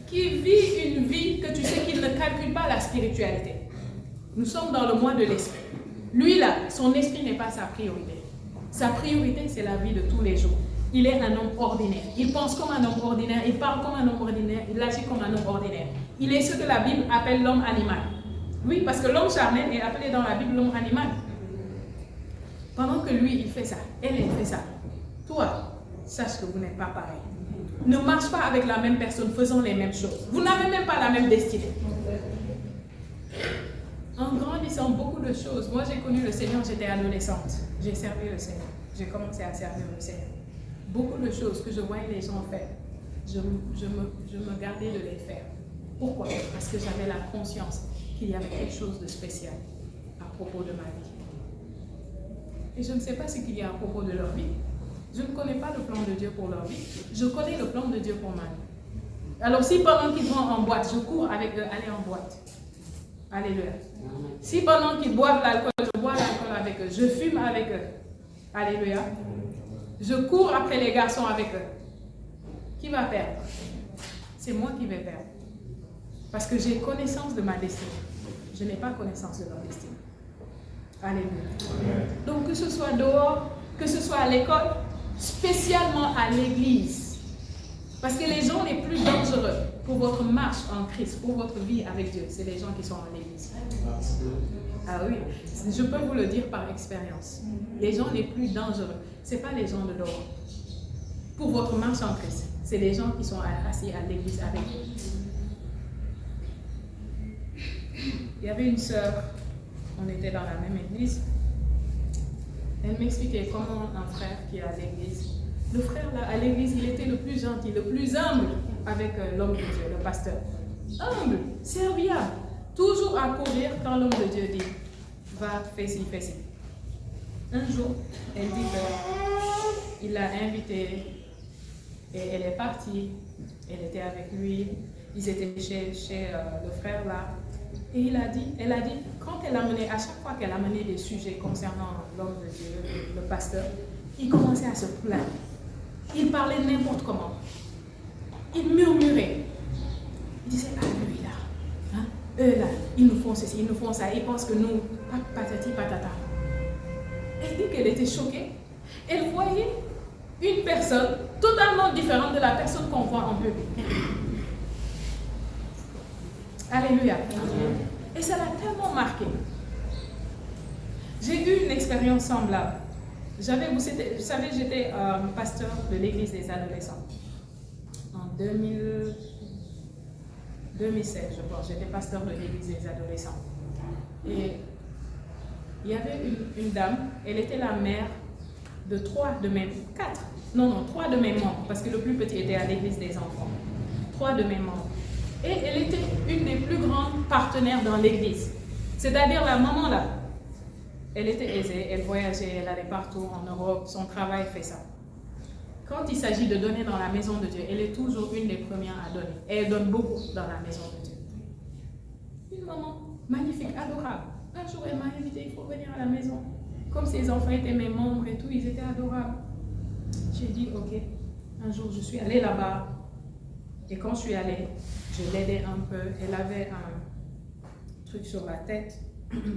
qui vit une vie que tu sais qu'il ne calcule pas la spiritualité. Nous sommes dans le mois de l'esprit. Lui là, son esprit n'est pas sa priorité. Sa priorité, c'est la vie de tous les jours. Il est un homme ordinaire. Il pense comme un homme ordinaire, il parle comme un homme ordinaire, il agit comme un homme ordinaire. Il est ce que la Bible appelle l'homme animal. Oui, parce que l'homme charnel est appelé dans la Bible l'homme animal. Pendant que lui, il fait ça, elle fait ça. Toi, sache que vous n'êtes pas pareil. Ne marche pas avec la même personne faisant les mêmes choses. Vous n'avez même pas la même destinée. En grandissant beaucoup de choses, moi j'ai connu le Seigneur, j'étais adolescente. J'ai servi le Seigneur. J'ai commencé à servir le Seigneur. Beaucoup de choses que je voyais les gens faire, je me gardais de les faire. Pourquoi? Parce que j'avais la conscience qu'il y avait quelque chose de spécial à propos de ma vie. Et je ne sais pas ce qu'il y a à propos de leur vie. Je ne connais pas le plan de Dieu pour leur vie. Je connais le plan de Dieu pour ma vie. Alors si pendant qu'ils vont en boîte, je cours avec eux, aller en boîte. Alléluia. Si pendant qu'ils boivent l'alcool, je bois l'alcool avec eux, je fume avec eux. Alléluia. Je cours après les garçons avec eux. Qui va perdre? C'est moi qui vais perdre. Parce que j'ai connaissance de ma destinée. Je n'ai pas connaissance de leur destinée. Alléluia. Donc que ce soit dehors, que ce soit à l'école, spécialement à l'église. Parce que les gens les plus dangereux pour votre marche en Christ, pour votre vie avec Dieu, c'est les gens qui sont à l'église. Ah oui, je peux vous le dire par expérience. Les gens les plus dangereux, ce n'est pas les gens de dehors. Pour votre marche en Christ, c'est les gens qui sont assis à l'église avec vous. Il y avait une sœur, on était dans la même église. Elle m'expliquait comment un frère qui est à l'église, le frère là à l'église, il était le plus gentil, le plus humble avec l'homme de Dieu, le pasteur. Humble, serviable, toujours à courir quand l'homme de Dieu dit, va, fais ci, fais ci. Un jour, elle dit qu'il l'a invitée et elle est partie, elle était avec lui, ils étaient chez le frère là. Et elle a dit, quand elle amenait, à chaque fois qu'elle amenait des sujets concernant l'homme de Dieu, le pasteur, il commençait à se plaindre. Il parlait n'importe comment. Il murmurait. Il disait, ah lui là, hein, eux là, ils nous font ceci, ils nous font ça, ils pensent que nous, patati patata. Elle dit qu'elle était choquée. Elle voyait une personne totalement différente de la personne qu'on voit en public. Alléluia. Et ça l'a tellement marqué. J'ai eu une expérience semblable. Vous savez, j'étais pasteur de l'église des adolescents. En 2000, 2016, je pense. J'étais pasteur de l'église des adolescents. Et il y avait une dame, elle était la mère de 3 de mes membres, parce que le plus petit était à l'église des enfants. 3 de mes membres. Et elle était une des plus grandes partenaires dans l'église. C'est-à-dire la maman là, elle était aisée, elle voyageait, elle allait partout en Europe, son travail fait ça. Quand il s'agit de donner dans la maison de Dieu, elle est toujours une des premières à donner. Et elle donne beaucoup dans la maison de Dieu. Une maman magnifique, adorable. Un jour, elle m'a invité, il faut venir à la maison. Comme ses enfants étaient mes membres et tout, ils étaient adorables. J'ai dit, ok. Un jour, je suis allée là-bas. Et quand je suis allée, je l'aidais un peu. Elle avait un truc sur la tête,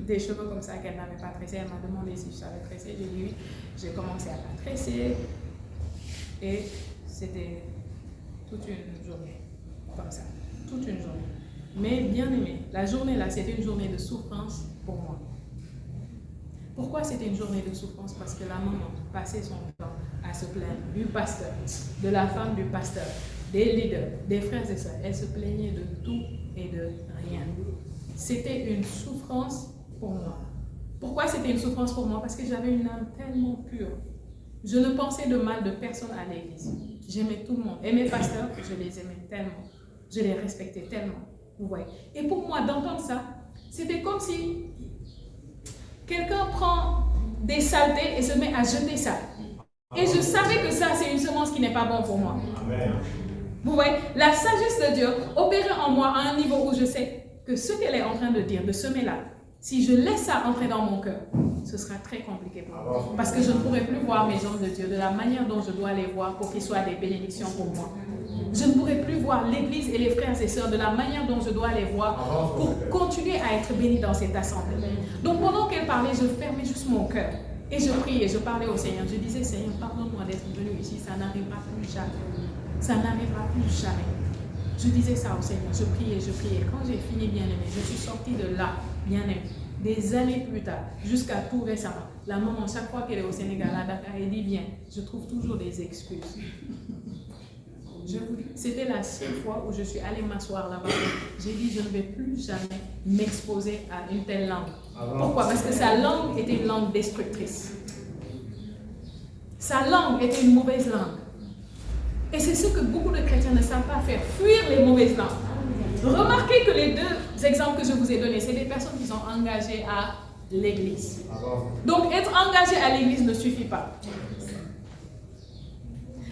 des cheveux comme ça qu'elle n'avait pas tressés. Elle m'a demandé si je savais tresser. J'ai dit oui. J'ai commencé à la tresser. Et c'était toute une journée, comme ça. Toute une journée. Mais bien aimé, la journée là, c'était une journée de souffrance pour moi. Pourquoi c'était une journée de souffrance? Parce que la maman passait son temps à se plaindre du pasteur, de la femme du pasteur, des leaders, des frères et sœurs. Elle se plaignait de tout et de rien. C'était une souffrance pour moi. Pourquoi c'était une souffrance pour moi? Parce que j'avais une âme tellement pure. Je ne pensais de mal de personne à l'église. J'aimais tout le monde. Et mes pasteurs, je les aimais tellement. Je les respectais tellement. Vous voyez. Et pour moi, d'entendre ça, c'était comme si quelqu'un prend des saletés et se met à jeter ça. Et je savais que ça, c'est une semence qui n'est pas bonne pour moi. Amen. Vous voyez, la sagesse de Dieu opérait en moi à un niveau où je sais que ce qu'elle est en train de dire, de semer là, si je laisse ça entrer dans mon cœur, ce sera très compliqué pour moi. Parce que je ne pourrai plus voir mes hommes de Dieu de la manière dont je dois les voir pour qu'ils soient des bénédictions pour moi. Je ne pourrai plus voir l'Église et les frères et sœurs de la manière dont je dois les voir pour continuer à être bénis dans cette assemblée. Donc pendant qu'elle parlait, je fermais juste mon cœur. Et je priais, je parlais au Seigneur. Je disais, Seigneur, pardonne-moi d'être venu ici, ça n'arrivera plus jamais. Ça n'arrivera plus jamais. Je disais ça au Seigneur, je priais, je priais. Quand j'ai fini, bien aimé, je suis sortie de là, bien aimé. Des années plus tard, jusqu'à tout récemment, la maman, chaque fois qu'elle est au Sénégal, à Dakar, elle dit bien, je trouve toujours des excuses. C'était la seule fois où je suis allée m'asseoir là-bas. J'ai dit, je ne vais plus jamais m'exposer à une telle langue. Pourquoi? Parce que sa langue était une langue destructrice. Sa langue était une mauvaise langue. Et c'est ce que beaucoup de chrétiens ne savent pas faire, fuir les mauvaises langues. Remarquez que les 2 exemples que je vous ai donnés, c'est des personnes qui sont engagées à l'église. Donc être engagé à l'église ne suffit pas.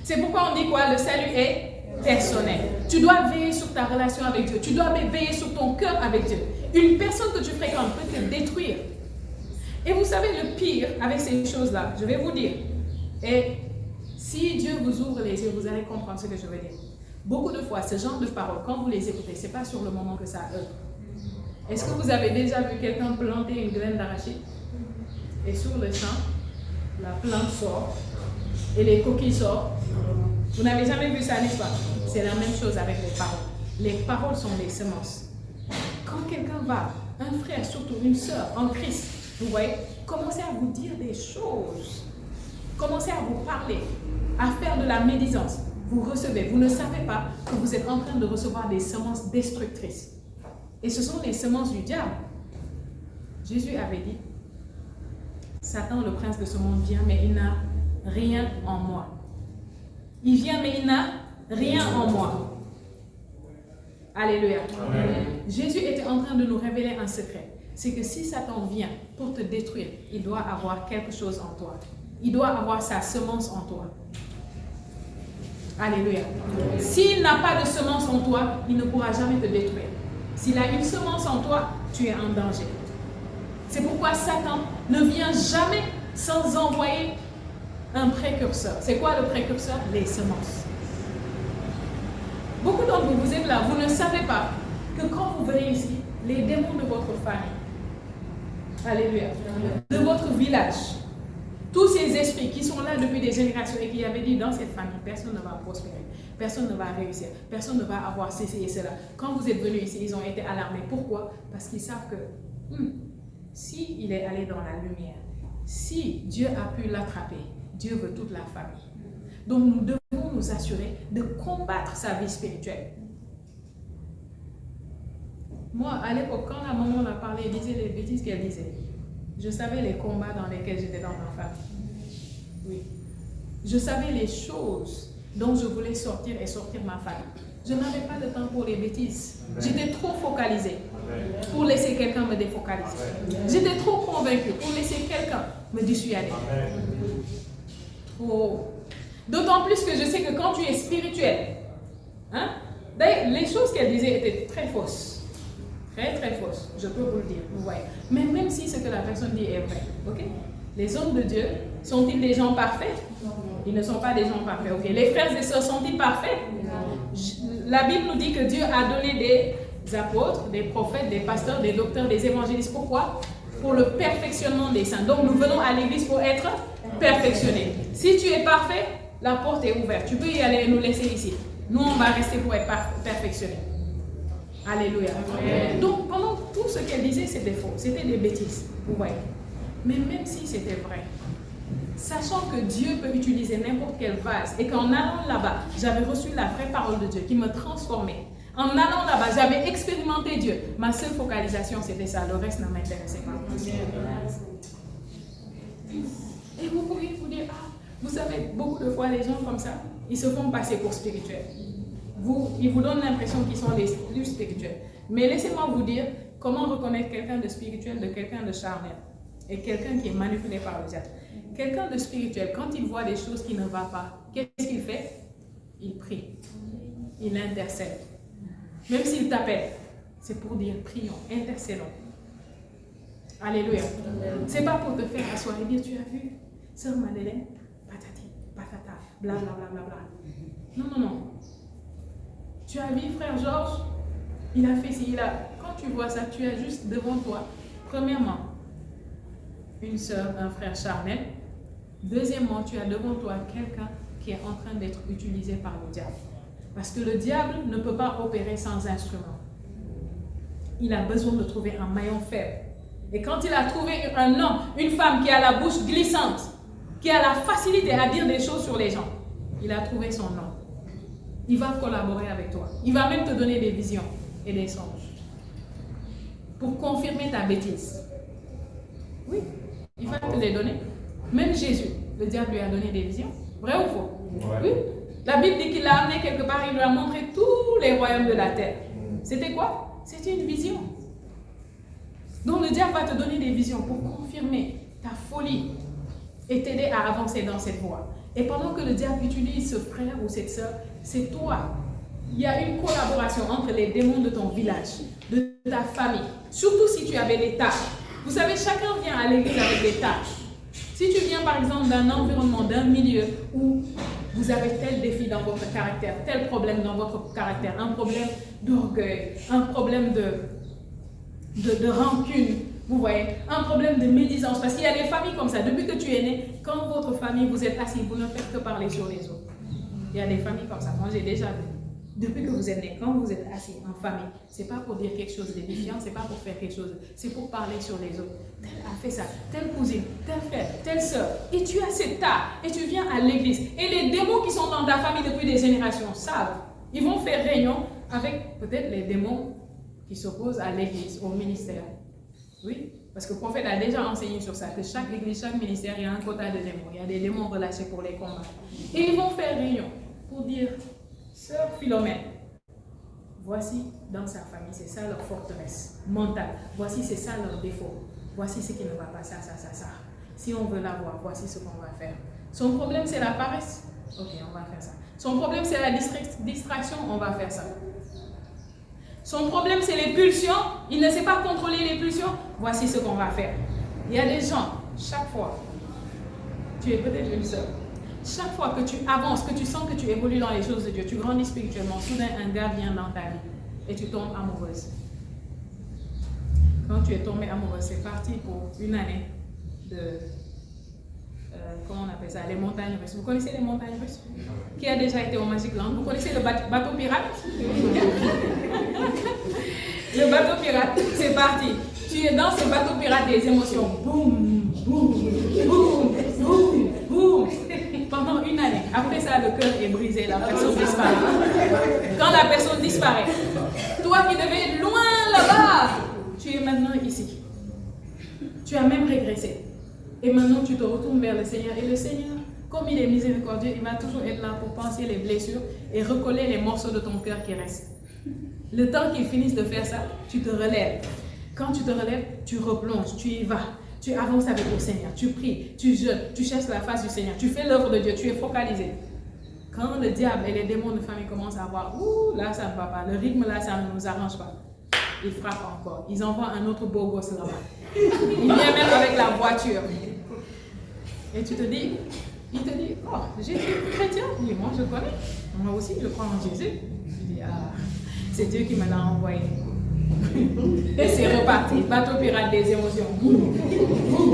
C'est pourquoi on dit quoi? Le salut est personnel. Tu dois veiller sur ta relation avec Dieu. Tu dois veiller sur ton cœur avec Dieu. Une personne que tu fréquentes peut te détruire. Et vous savez le pire avec ces choses-là, je vais vous dire. Et si Dieu vous ouvre les yeux, vous allez comprendre ce que je veux dire. Beaucoup de fois, ce genre de paroles, quand vous les écoutez, ce n'est pas sur le moment que ça œuvre. Est-ce que vous avez déjà vu quelqu'un planter une graine d'arachide? Et sur le champ, la plante sort et les coquilles sortent. Vous n'avez jamais vu ça, n'est-ce pas? C'est la même chose avec les paroles. Les paroles sont des semences. Quand quelqu'un va, un frère, surtout une sœur en Christ, vous voyez, commencez à vous dire des choses. Commencez à vous parler, à faire de la médisance. Vous recevez, vous ne savez pas que vous êtes en train de recevoir des semences destructrices. Et ce sont les semences du diable. Jésus avait dit, Satan, le prince de ce monde, vient, mais il n'a rien en moi. Il vient, mais il n'a rien en moi. Alléluia. Amen. Jésus était en train de nous révéler un secret. C'est que si Satan vient pour te détruire, il doit avoir quelque chose en toi. Il doit avoir sa semence en toi. Alléluia. S'il n'a pas de semence en toi, il ne pourra jamais te détruire. S'il a une semence en toi, tu es en danger. C'est pourquoi Satan ne vient jamais sans envoyer un précurseur. C'est quoi le précurseur? Les semences. Beaucoup d'entre vous, vous êtes là, vous ne savez pas que quand vous venez ici, les démons de votre famille, alléluia, de votre village, tous ces esprits qui sont là depuis des générations et qui avaient dit dans cette famille, personne ne va prospérer, personne ne va réussir, personne ne va avoir ceci et cela. Quand vous êtes venus ici, ils ont été alarmés. Pourquoi? Parce qu'ils savent que s'il est allé dans la lumière, si Dieu a pu l'attraper, Dieu veut toute la famille. Donc nous devons nous assurer de combattre sa vie spirituelle. Moi, à l'époque, quand la maman l'a parlé, elle disait les bêtises qu'elle disait. Je savais les combats dans lesquels j'étais dans ma famille. Oui. Je savais les choses dont je voulais sortir et sortir ma famille. Je n'avais pas de temps pour les bêtises. J'étais trop focalisée pour laisser quelqu'un me défocaliser. J'étais trop convaincue pour laisser quelqu'un me dissuader. Trop. D'autant plus que je sais que quand tu es spirituel, hein, d'ailleurs, les choses qu'elle disait étaient très fausses. Très, très fausses. Je peux vous le dire. Vous voyez. Mais même si ce que la personne dit est vrai, ok? Les hommes de Dieu, sont-ils des gens parfaits? Ils ne sont pas des gens parfaits, ok? Les frères et sœurs sont-ils parfaits? La Bible nous dit que Dieu a donné des apôtres, des prophètes, des pasteurs, des docteurs, des évangélistes. Pourquoi? Pour le perfectionnement des saints. Donc nous venons à l'église pour être perfectionnés. Si tu es parfait, la porte est ouverte. Tu peux y aller et nous laisser ici. Nous, on va rester pour être perfectionnés. Alléluia. Amen. Donc pendant tout ce qu'elle disait, c'était faux. C'était des bêtises. Vous voyez. Mais même si c'était vrai, sachant que Dieu peut utiliser n'importe quel vase et qu'en allant là-bas, j'avais reçu la vraie parole de Dieu qui me transformait. En allant là-bas, j'avais expérimenté Dieu. Ma seule focalisation, c'était ça. Le reste ne m'intéressait pas. Et vous pourriez vous dire, ah, vous savez, beaucoup de fois, les gens comme ça, ils se font passer pour spirituels. Ils vous donnent l'impression qu'ils sont les plus spirituels. Mais laissez-moi vous dire comment reconnaître quelqu'un de spirituel de quelqu'un de charnel et quelqu'un qui est manipulé par le diable. Quelqu'un de spirituel, quand il voit des choses qui ne vont pas, qu'est-ce qu'il fait? Il prie. Il intercède. Même s'il t'appelle, c'est pour dire prions, intercédons. Alléluia. C'est pas pour te faire asseoir et dire, tu as vu, sœur Madeleine, patati, patata, blablabla. Bla, bla, bla. Non, non, non. Tu as vu frère Georges, il a fait ci, Quand tu vois ça, tu as juste devant toi, premièrement, une sœur, un frère charnel. Deuxièmement, tu as devant toi quelqu'un qui est en train d'être utilisé par le diable. Parce que le diable ne peut pas opérer sans instrument. Il a besoin de trouver un maillon faible. Et quand il a trouvé un homme, une femme qui a la bouche glissante, qui a la facilité à dire des choses sur les gens, il a trouvé son homme. Il va collaborer avec toi. Il va même te donner des visions et des songes pour confirmer ta bêtise. Oui, il va te les donner. Même Jésus, le diable lui a donné des visions. Vrai ou faux? Ouais. Oui. La Bible dit qu'il l'a amené quelque part, il lui a montré tous les royaumes de la terre. C'était quoi? C'était une vision. Donc le diable va te donner des visions pour confirmer ta folie et t'aider à avancer dans cette voie. Et pendant que le diable utilise ce frère ou cette sœur, c'est toi. Il y a une collaboration entre les démons de ton village, de ta famille. Surtout si tu avais des tâches. Vous savez, chacun vient à l'église avec des tâches. Si tu viens par exemple d'un environnement, d'un milieu où vous avez tel défi dans votre caractère, tel problème dans votre caractère, un problème d'orgueil, un problème de rancune, vous voyez, un problème de médisance, parce qu'il y a des familles comme ça, depuis que tu es né, quand votre famille, vous êtes assis, vous ne faites que parler sur les autres. Il y a des familles comme ça, moi j'ai déjà vu. Depuis que vous êtes né, quand vous êtes assis en famille, c'est pas pour dire quelque chose d'édifiant, c'est pas pour faire quelque chose, c'est pour parler sur les autres. Tel a fait ça, telle cousine, tel frère, telle soeur. Et tu as cet art, et tu viens à l'église. Et les démons qui sont dans ta famille depuis des générations savent. Ils vont faire réunion avec peut-être les démons qui s'opposent à l'église, au ministère. Oui, parce que le prophète a déjà enseigné sur ça, que chaque église, chaque ministère, il y a un quota de démons. Il y a des démons relâchés pour les combats. Et ils vont faire réunion pour dire, sœur Philomène, voici dans sa famille, c'est ça leur forteresse mentale. Voici, c'est ça leur défaut. Voici ce qui ne va pas, ça. Si on veut l'avoir, voici ce qu'on va faire. Son problème, c'est la paresse. Ok, on va faire ça. Son problème, c'est la distraction. On va faire ça. Son problème, c'est les pulsions. Il ne sait pas contrôler les pulsions. Voici ce qu'on va faire. Il y a des gens, chaque fois, tu es peut-être une sœur. Chaque fois que tu avances, que tu sens que tu évolues dans les choses de Dieu, tu grandis spirituellement, soudain un gars vient dans ta vie et tu tombes amoureuse. Quand tu es tombée amoureuse, c'est parti pour une année de, comment on appelle ça, les montagnes russes. Vous connaissez les montagnes russes? Qui a déjà été au Magic Land? Vous connaissez le bateau pirate? Le bateau pirate, c'est parti. Tu es dans ce bateau pirate des émotions. Boum, boum, boum, boum, boum. Pendant une année. Après ça, le cœur est brisé, la personne disparaît. Quand la personne disparaît, toi qui devais être loin là-bas, maintenant ici. Tu as même régressé. Et maintenant, tu te retournes vers le Seigneur. Et le Seigneur, comme il est miséricordieux, il va toujours être là pour penser les blessures et recoller les morceaux de ton cœur qui restent. Le temps qu'il finisse de faire ça, tu te relèves. Quand tu te relèves, tu replonges, tu y vas. Tu avances avec le Seigneur, tu pries, tu jeûnes, tu cherches la face du Seigneur, tu fais l'œuvre de Dieu, tu es focalisé. Quand le diable et les démons de famille commencent à voir, ouh, là ça ne va pas, le rythme là ça ne nous arrange pas. Ils frappent encore, ils envoient un autre beau gosse là-bas. Il vient même avec la voiture. Et tu te dis, il te dit, oh, Jésus chrétien? Oui, moi je connais. Moi aussi je crois en Jésus. Je dis, ah, c'est Dieu qui me l'a envoyé. Et c'est reparti, bateau pirate des émotions. Boum, boum,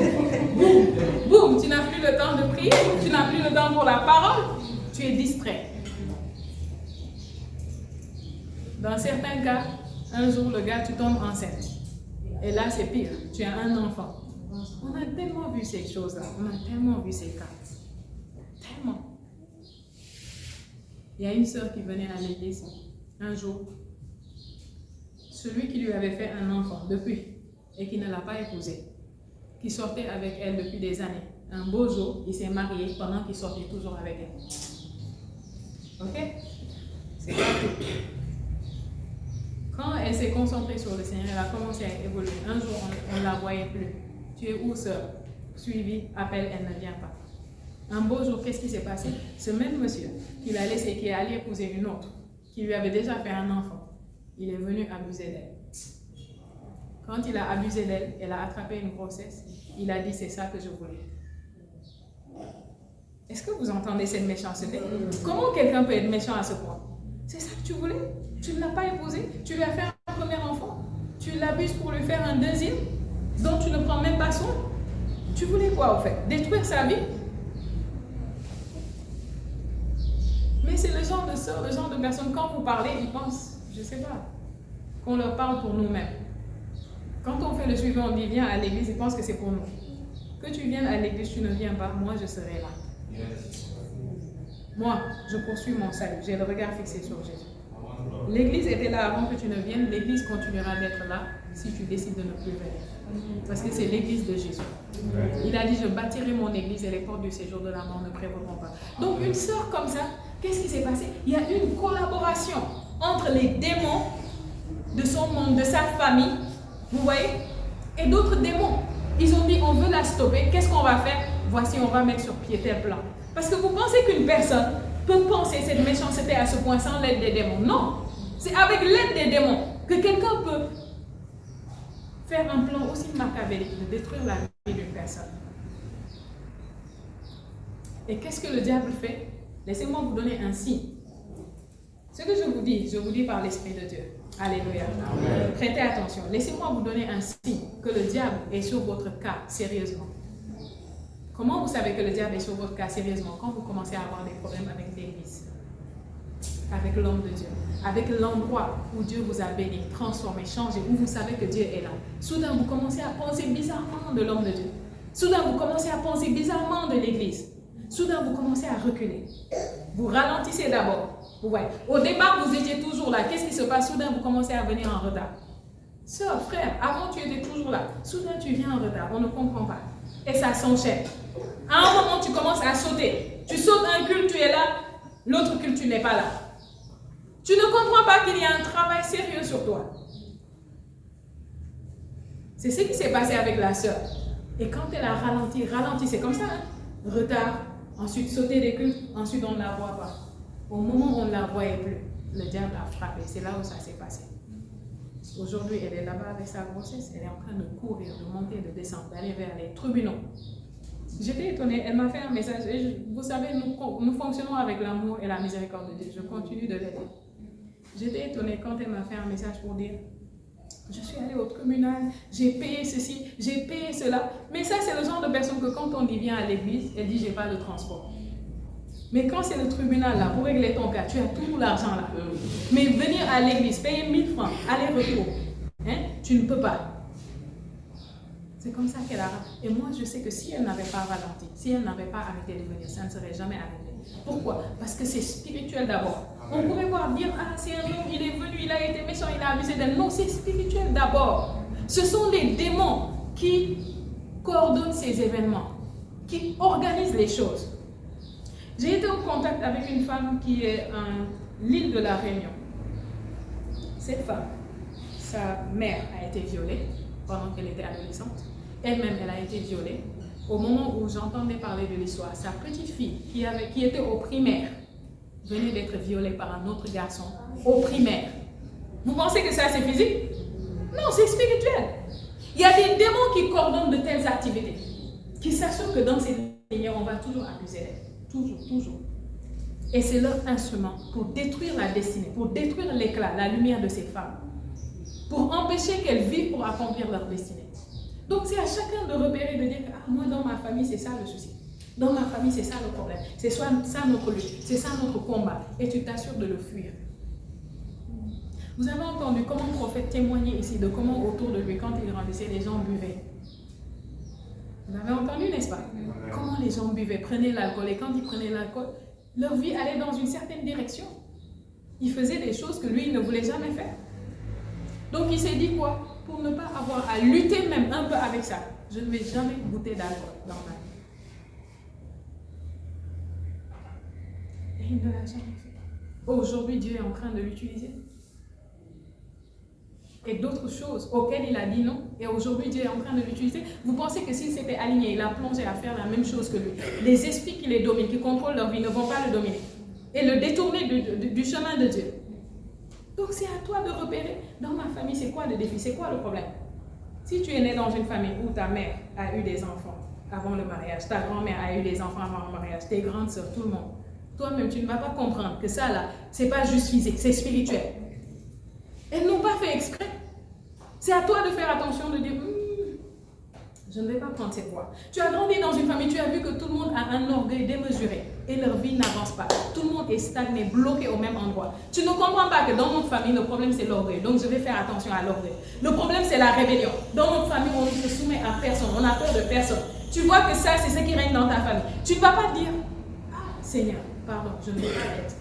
boum, boum. Tu n'as plus le temps de prier, tu n'as plus le temps pour la parole, tu es distrait. Dans certains cas, un jour le gars, tu tombes enceinte. Et là c'est pire, tu as un enfant. On a tellement vu ces choses-là, on a tellement vu ces cas. Tellement. Il y a une sœur qui venait à l'église un jour. Celui qui lui avait fait un enfant depuis et qui ne l'a pas épousé, qui sortait avec elle depuis des années. Un beau jour, il s'est marié pendant qu'il sortait toujours avec elle. Ok? C'est pas tout. Quand elle s'est concentrée sur le Seigneur, elle a commencé à évoluer. Un jour, on ne la voyait plus. Tu es où, sœur? Suivi, appel, elle ne vient pas. Un beau jour, qu'est-ce qui s'est passé? Ce même monsieur qui l'a laissé, qui est allé épouser une autre, qui lui avait déjà fait un enfant, il est venu abuser d'elle. Quand il a abusé d'elle, elle a attrapé une grossesse. Il a dit, c'est ça que je voulais. Est-ce que vous entendez cette méchanceté? Comment quelqu'un peut être méchant à ce point? C'est ça que tu voulais? Tu ne l'as pas épousé? Tu lui as fait un premier enfant? Tu l'abuses pour lui faire un deuxième dont tu ne prends même pas soin? Tu voulais quoi au fait? Détruire sa vie? Mais c'est le genre de sœurs, le genre de personnes, quand vous parlez, ils pensent, je ne sais pas, qu'on leur parle pour nous-mêmes. Quand on fait le suivi, on dit viens à l'église, ils pensent que c'est pour nous. Que tu viennes à l'église, tu ne viens pas, moi je serai là. Moi, je poursuis mon salut, j'ai le regard fixé sur Jésus. L'église était là avant que tu ne viennes, l'église continuera d'être là si tu décides de ne plus venir. Parce que c'est l'église de Jésus. Il a dit, je bâtirai mon église et les portes du séjour de la mort ne prévaudront pas. Donc une sœur comme ça, qu'est-ce qui s'est passé? Il y a eu une collaboration entre les démons de son monde, de sa famille, vous voyez, et d'autres démons. Ils ont dit, on veut la stopper, qu'est-ce qu'on va faire? Voici, on va mettre sur pied tel plan. Parce que vous pensez qu'une personne peut penser cette méchanceté à ce point sans l'aide des démons? Non, c'est avec l'aide des démons que quelqu'un peut faire un plan aussi machiavélique de détruire la vie d'une personne. Et qu'est-ce que le diable fait? Laissez-moi vous donner un signe. Ce que je vous dis par l'Esprit de Dieu. Alléluia. Amen. Prêtez attention. Laissez-moi vous donner un signe que le diable est sur votre cas sérieusement. Comment vous savez que le diable est sur votre cas sérieusement? Quand vous commencez à avoir des problèmes avec l'Église, avec l'homme de Dieu, avec l'endroit où Dieu vous a béni, transformé, changé, où vous savez que Dieu est là. Soudain, vous commencez à penser bizarrement de l'homme de Dieu. Soudain, vous commencez à penser bizarrement de l'Église. Soudain, vous commencez à reculer. Vous ralentissez d'abord. Vous voyez. Au départ, vous étiez toujours là. Qu'est-ce qui se passe? Soudain, vous commencez à venir en retard. Sœur, frère, avant tu étais toujours là. Soudain, tu viens en retard. On ne comprend pas. Et ça s'enchaîne. À un moment, tu commences à sauter. Tu sautes un culte, tu es là. L'autre culte, tu n'es pas là. Tu ne comprends pas qu'il y a un travail sérieux sur toi. C'est ce qui s'est passé avec la sœur. Et quand elle a ralenti, c'est comme ça. Hein? Retard, ensuite sauter des cultes, ensuite on ne la voit pas. Au moment où on ne la voyait plus, le diable a frappé. C'est là où ça s'est passé. Aujourd'hui, elle est là-bas avec sa grossesse. Elle est en train de courir, de monter, de descendre, d'aller vers les tribunaux. J'étais étonnée. Elle m'a fait un message. Et vous savez, nous fonctionnons avec l'amour et la miséricorde de Dieu. Je continue de l'aider. J'étais étonnée quand elle m'a fait un message pour dire je suis allée au tribunal, j'ai payé ceci, j'ai payé cela. Mais ça, c'est le genre de personne que quand on dit viens à l'église, elle dit j'ai pas de transport. Mais quand c'est le tribunal là, pour régler ton cas, tu as tout l'argent là. Mais venir à l'église, payer 1000 francs, aller-retour, hein, tu ne peux pas. C'est comme ça qu'elle a. Et moi, je sais que si elle n'avait pas ralenti, si elle n'avait pas arrêté de venir, ça ne serait jamais arrivé. Pourquoi? Parce que c'est spirituel d'abord. On pourrait voir dire, ah, c'est un homme, il est venu, il a été méchant, il a abusé d'elle. Non, c'est spirituel d'abord. Ce sont les démons qui coordonnent ces événements, qui organisent les choses. J'ai été en contact avec une femme qui est à l'île de la Réunion. Cette femme, sa mère a été violée pendant qu'elle était adolescente. Elle-même, elle a été violée. Au moment où j'entendais parler de l'histoire, sa petite fille qui était au primaire venait d'être violée par un autre garçon au primaire. Vous pensez que ça c'est physique? Non, c'est spirituel. Il y a des démons qui coordonnent de telles activités, qui s'assurent que dans ces lignes, on va toujours accuser d'elle. Toujours, toujours. Et c'est leur instrument pour détruire la destinée, pour détruire l'éclat, la lumière de ces femmes, pour empêcher qu'elles vivent pour accomplir leur destinée. Donc c'est à chacun de repérer, de dire, ah, moi dans ma famille c'est ça le souci. Dans ma famille c'est ça le problème. C'est ça notre lutte, c'est ça notre combat. Et tu t'assures de le fuir. Vous avez entendu comment le prophète témoignait ici de comment autour de lui, quand il grandissait, les gens buvaient. Vous avez entendu, n'est-ce pas? Comment les gens buvaient, prenaient l'alcool. Et quand ils prenaient l'alcool, leur vie allait dans une certaine direction. Ils faisaient des choses que lui, il ne voulait jamais faire. Donc il s'est dit quoi? Pour ne pas avoir à lutter même un peu avec ça, je ne vais jamais goûter d'alcool dans ma vie. Et il ne l'a jamais fait. Aujourd'hui, Dieu est en train de l'utiliser. Et d'autres choses auxquelles il a dit non, et aujourd'hui Dieu est en train de l'utiliser. Vous pensez que s'il s'était aligné, il a plongé à faire la même chose que lui, les esprits qui les dominent, qui contrôlent leur vie, ne vont pas le dominer et le détourner du chemin de Dieu. Donc c'est à toi de repérer, dans ma famille, c'est quoi le défi, c'est quoi le problème? Si tu es né dans une famille où ta mère a eu des enfants avant le mariage, ta grand-mère a eu des enfants avant le mariage, tes grandes sœurs, tout le monde, toi-même tu ne vas pas comprendre que ça là, c'est pas juste physique, c'est spirituel. Elles n'ont pas fait exprès. C'est à toi de faire attention, de dire, je ne vais pas prendre cette voie. Tu as grandi dans une famille, tu as vu que tout le monde a un orgueil démesuré et leur vie n'avance pas. Tout le monde est stagné, bloqué au même endroit. Tu ne comprends pas que dans notre famille, le problème c'est l'orgueil. Donc je vais faire attention à l'orgueil. Le problème c'est la rébellion. Dans notre famille, on ne se soumet à personne, on a peur de personne. Tu vois que ça, c'est ce qui règne dans ta famille. Tu ne vas pas dire, ah Seigneur, pardon, je ne veux pas être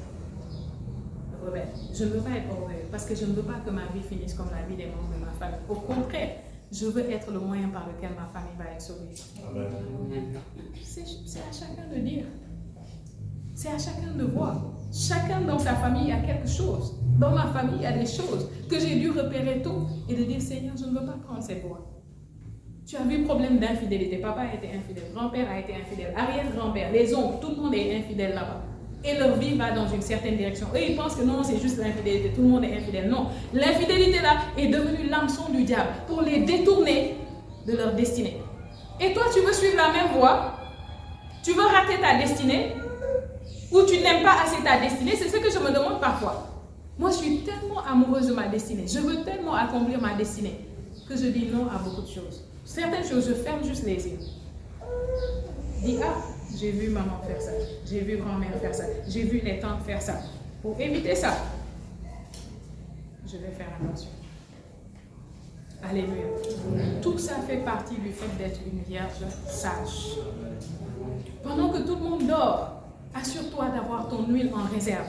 rebelle. Je ne veux pas être orgueilleuse parce que je ne veux pas que ma vie finisse comme la vie des membres de ma famille. Au contraire, je veux être le moyen par lequel ma famille va être sauvée. C'est à chacun de dire. C'est à chacun de voir. Chacun dans sa famille a quelque chose. Dans ma famille, il y a des choses que j'ai dû repérer tôt et de dire, Seigneur, je ne veux pas prendre cette voie. Tu as vu problème d'infidélité. Papa a été infidèle, grand-père a été infidèle, arrière-grand-père, les oncles, tout le monde est infidèle là-bas. Et leur vie va dans une certaine direction. Eux, ils pensent que non, c'est juste l'infidélité, tout le monde est infidèle. Non, l'infidélité là est devenue l'hameçon du diable pour les détourner de leur destinée. Et toi, tu veux suivre la même voie? Tu veux rater ta destinée? Ou tu n'aimes pas assez ta destinée? C'est ce que je me demande parfois. Moi, je suis tellement amoureuse de ma destinée. Je veux tellement accomplir ma destinée que je dis non à beaucoup de choses. Certaines choses, je ferme juste les yeux. Dis, ah, j'ai vu maman faire ça, j'ai vu grand-mère faire ça, j'ai vu les tantes faire ça. Pour éviter ça, je vais faire attention. Alléluia. Tout ça fait partie du fait d'être une vierge sage. Pendant que tout le monde dort, assure-toi d'avoir ton huile en réserve.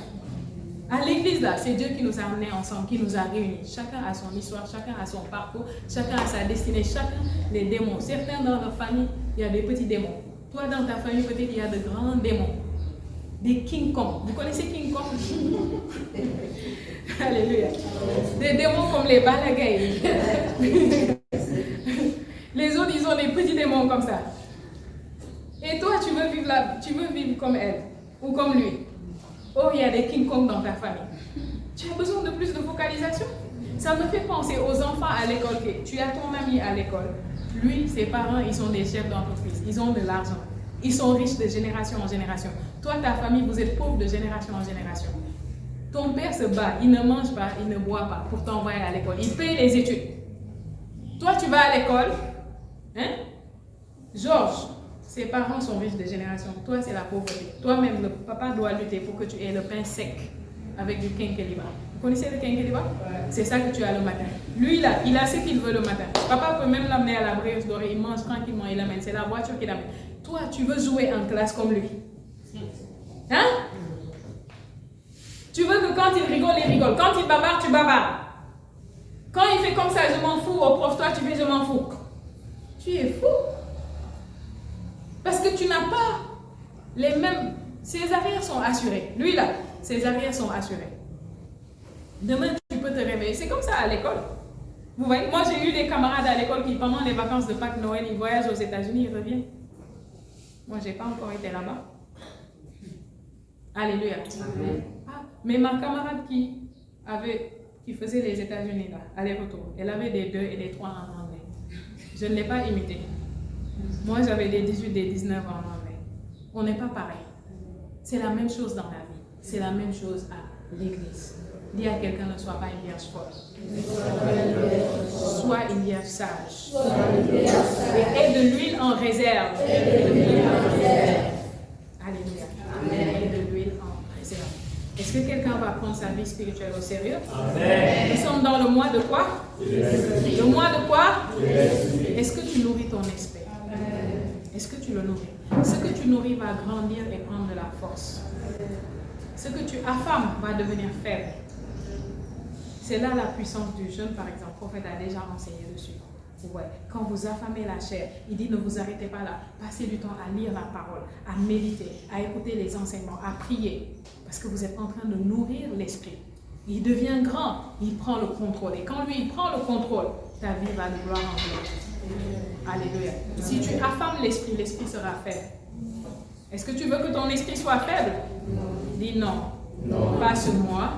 À l'église, là, c'est Dieu qui nous a amenés ensemble, qui nous a réunis. Chacun a son histoire, chacun a son parcours, chacun a sa destinée, chacun les démons. Certains dans leur famille, il y a des petits démons. Toi, dans ta famille, peut-être il y a de grands démons. Des King Kong. Vous connaissez King Kong? Alléluia. Des démons comme les balagaïs. Les autres, ils ont des petits démons comme ça. Et toi, tu veux vivre comme elle ou comme lui. Oh, il y a des King Kong dans ta famille. Tu as besoin de plus de focalisation. Ça me fait penser aux enfants à l'école. Tu as ton ami à l'école. Lui, ses parents, ils sont des chefs d'entreprise. Ils ont de l'argent. Ils sont riches de génération en génération. Toi, ta famille, vous êtes pauvres de génération en génération. Ton père se bat, il ne mange pas, il ne boit pas pour t'envoyer à l'école. Il paye les études. Toi, tu vas à l'école. Hein? Georges, ses parents sont riches de génération. Toi, c'est la pauvreté. Toi-même, le papa doit lutter pour que tu aies le pain sec avec du quinqueliba. Vous connaissez le quinqueliba? C'est ça que tu as le matin. Lui, là, il a ce qu'il veut le matin. Papa peut même l'amener à la brioche dorée. Il mange tranquillement, il l'amène. C'est la voiture qu'il amène. Toi, tu veux jouer en classe comme lui. Hein? Tu veux que quand il rigole, il rigole. Quand il bavarde, tu bavardes. Quand il fait comme ça, je m'en fous, au prof, toi tu fais je m'en fous. Tu es fou. Parce que tu n'as pas les mêmes... Ses arrières sont assurées. Lui là, ses arrières sont assurées. Demain, tu peux te réveiller. C'est comme ça à l'école. Vous voyez, moi j'ai eu des camarades à l'école qui, pendant les vacances de Pâques, Noël, ils voyagent aux États-Unis, ils reviennent. Moi, je n'ai pas encore été là-bas. Alléluia. Ah, mais ma camarade qui faisait les États-Unis là, aller-retour, elle avait des 2 et des 3 en anglais. Je ne l'ai pas imité. Moi, j'avais des 18, des 19 en anglais. On n'est pas pareil. C'est la même chose dans la vie. C'est la même chose à l'église. Dis à quelqu'un, ne sois pas une vierge folle. Sois une vierge sage. Et aie de l'huile en réserve. Alléluia. Et de l'huile en réserve. Est-ce que quelqu'un va prendre sa vie spirituelle au sérieux? Amen. Nous sommes dans le mois de quoi? Le mois de quoi? Est-ce que tu nourris ton esprit? Est-ce que tu le nourris? Ce que tu nourris va grandir et prendre de la force. Ce que tu affames va devenir faible. C'est là la puissance du jeûne, par exemple. Le prophète a déjà enseigné dessus. Ouais. Quand vous affamez la chair, il dit ne vous arrêtez pas là. Passez du temps à lire la parole, à méditer, à écouter les enseignements, à prier. Parce que vous êtes en train de nourrir l'esprit. Il devient grand, il prend le contrôle. Et quand lui, il prend le contrôle, ta vie va de gloire en gloire. Alléluia. Si tu affames l'esprit, l'esprit sera faible. Est-ce que tu veux que ton esprit soit faible? Dis non. Pas ce mois,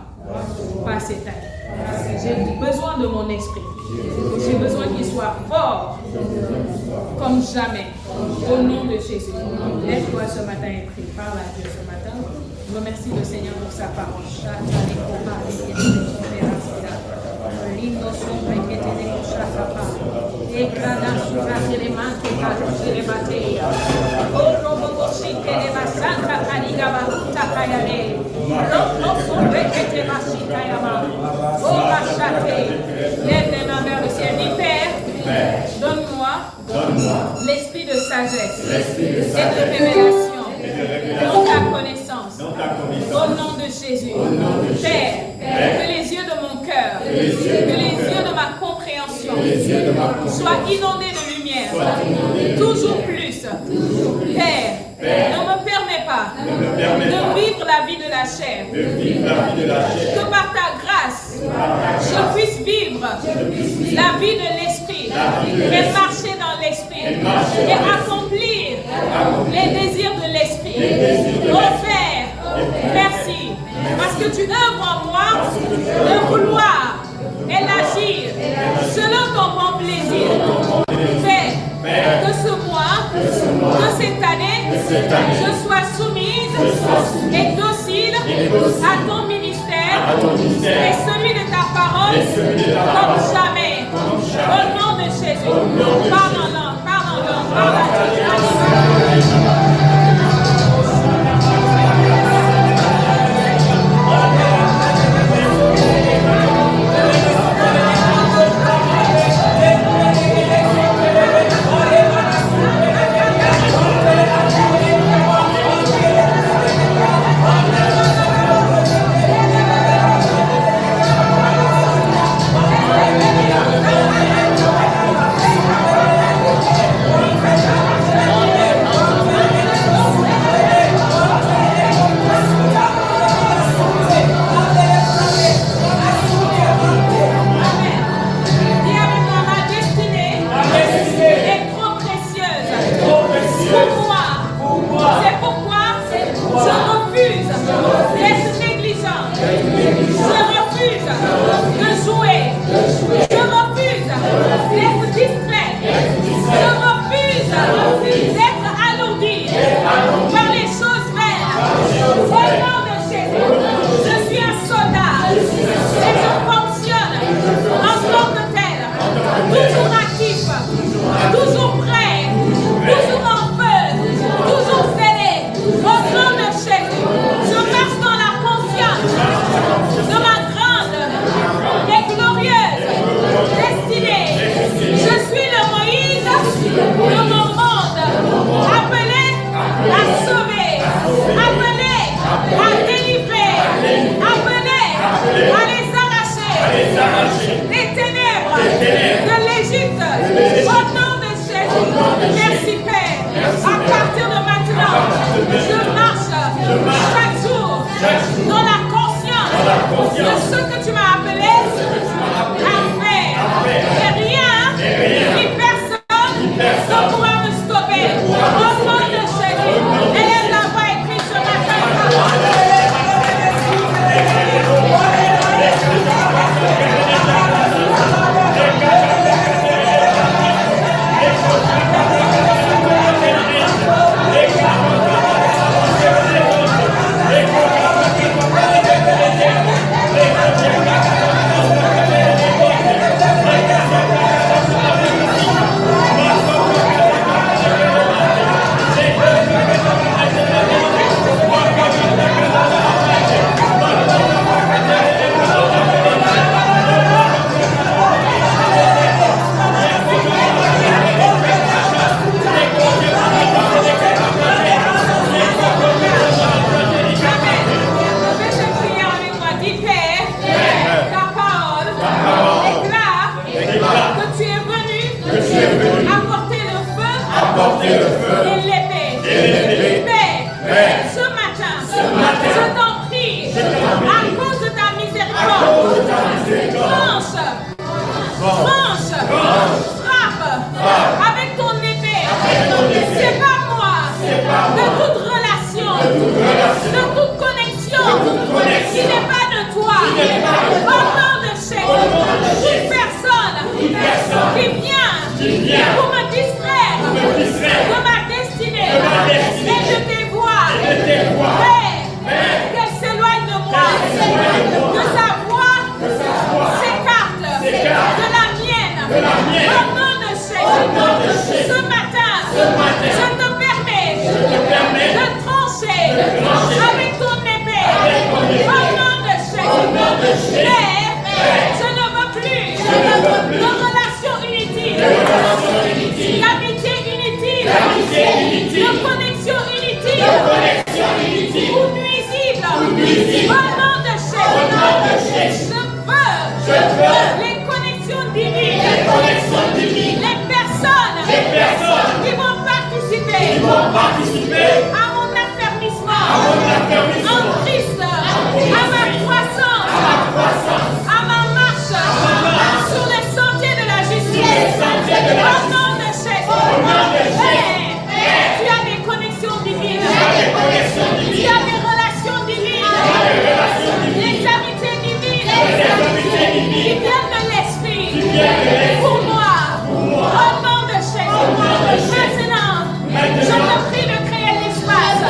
pas cette année. J'ai besoin de mon esprit. J'ai besoin qu'il soit fort comme jamais. Au nom de Jésus. Lève-toi ce matin et prie. Parle à Dieu ce matin. Je remercie le Seigneur pour sa parole. Lindo sombre que tenemos chacapa. E grada sura que le manque para que le batea. O robo que le basanta caniga baruta cayale. Lo sombre que te basita yama. O bachate. Lève les mains vers le ciel. Dis Père, donne-moi l'esprit de sagesse et de révélation. Dans ta connaissance, au nom de Jésus, Père, que les yeux de mon cœur, que les yeux de ma compréhension soient inondés de lumière, toujours plus. Père, ne me permets pas de vivre la vie de la chair, que par ta grâce, je puisse vivre la vie de l'esprit et marcher dans l'esprit et accomplir les désirs de l'esprit. Oh Père, merci, parce que tu œuvres en moi le vouloir et l'agir selon ton bon plaisir. Père, que ce mois, que cette année, je sois soumise et docile à ton ministère et celui de ta parole comme jamais. Au nom de Jésus, parle en langue, parle à Dieu. nom de Jésus, je veux les connexions divines, les personnes qui vont participer à mon affermissement, en Christ, à ma croissance, à ma marche sur les sentiers de la justice. Au nom de Jésus, tu as des connexions divines, tu as des relations divines, des amitiés divines qui viennent de l'esprit pour moi. Au nom de Jésus, maintenant, je te prie de créer l'espace.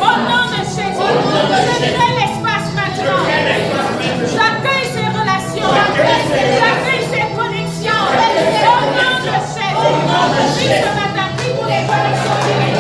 Au nom de Jésus, je crée l'espace maintenant. J'accueille ces relations, j'accueille ces connexions. Au nom de Jésus, prie ce matin, prie pour les connexions divines.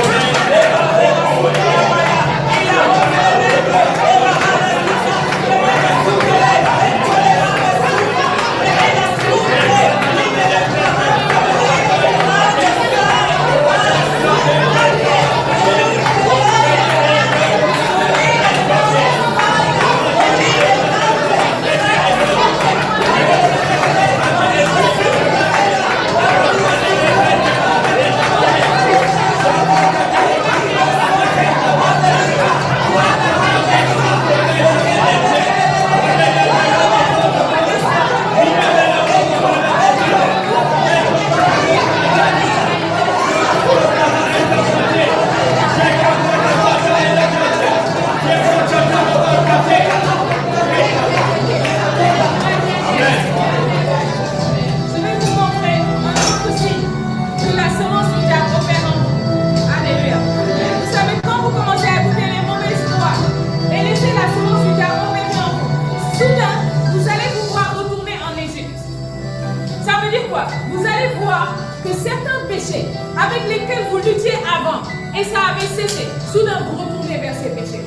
Vous allez voir que certains péchés avec lesquels vous luttiez avant et ça avait cessé, soudain vous retournez vers ces péchés.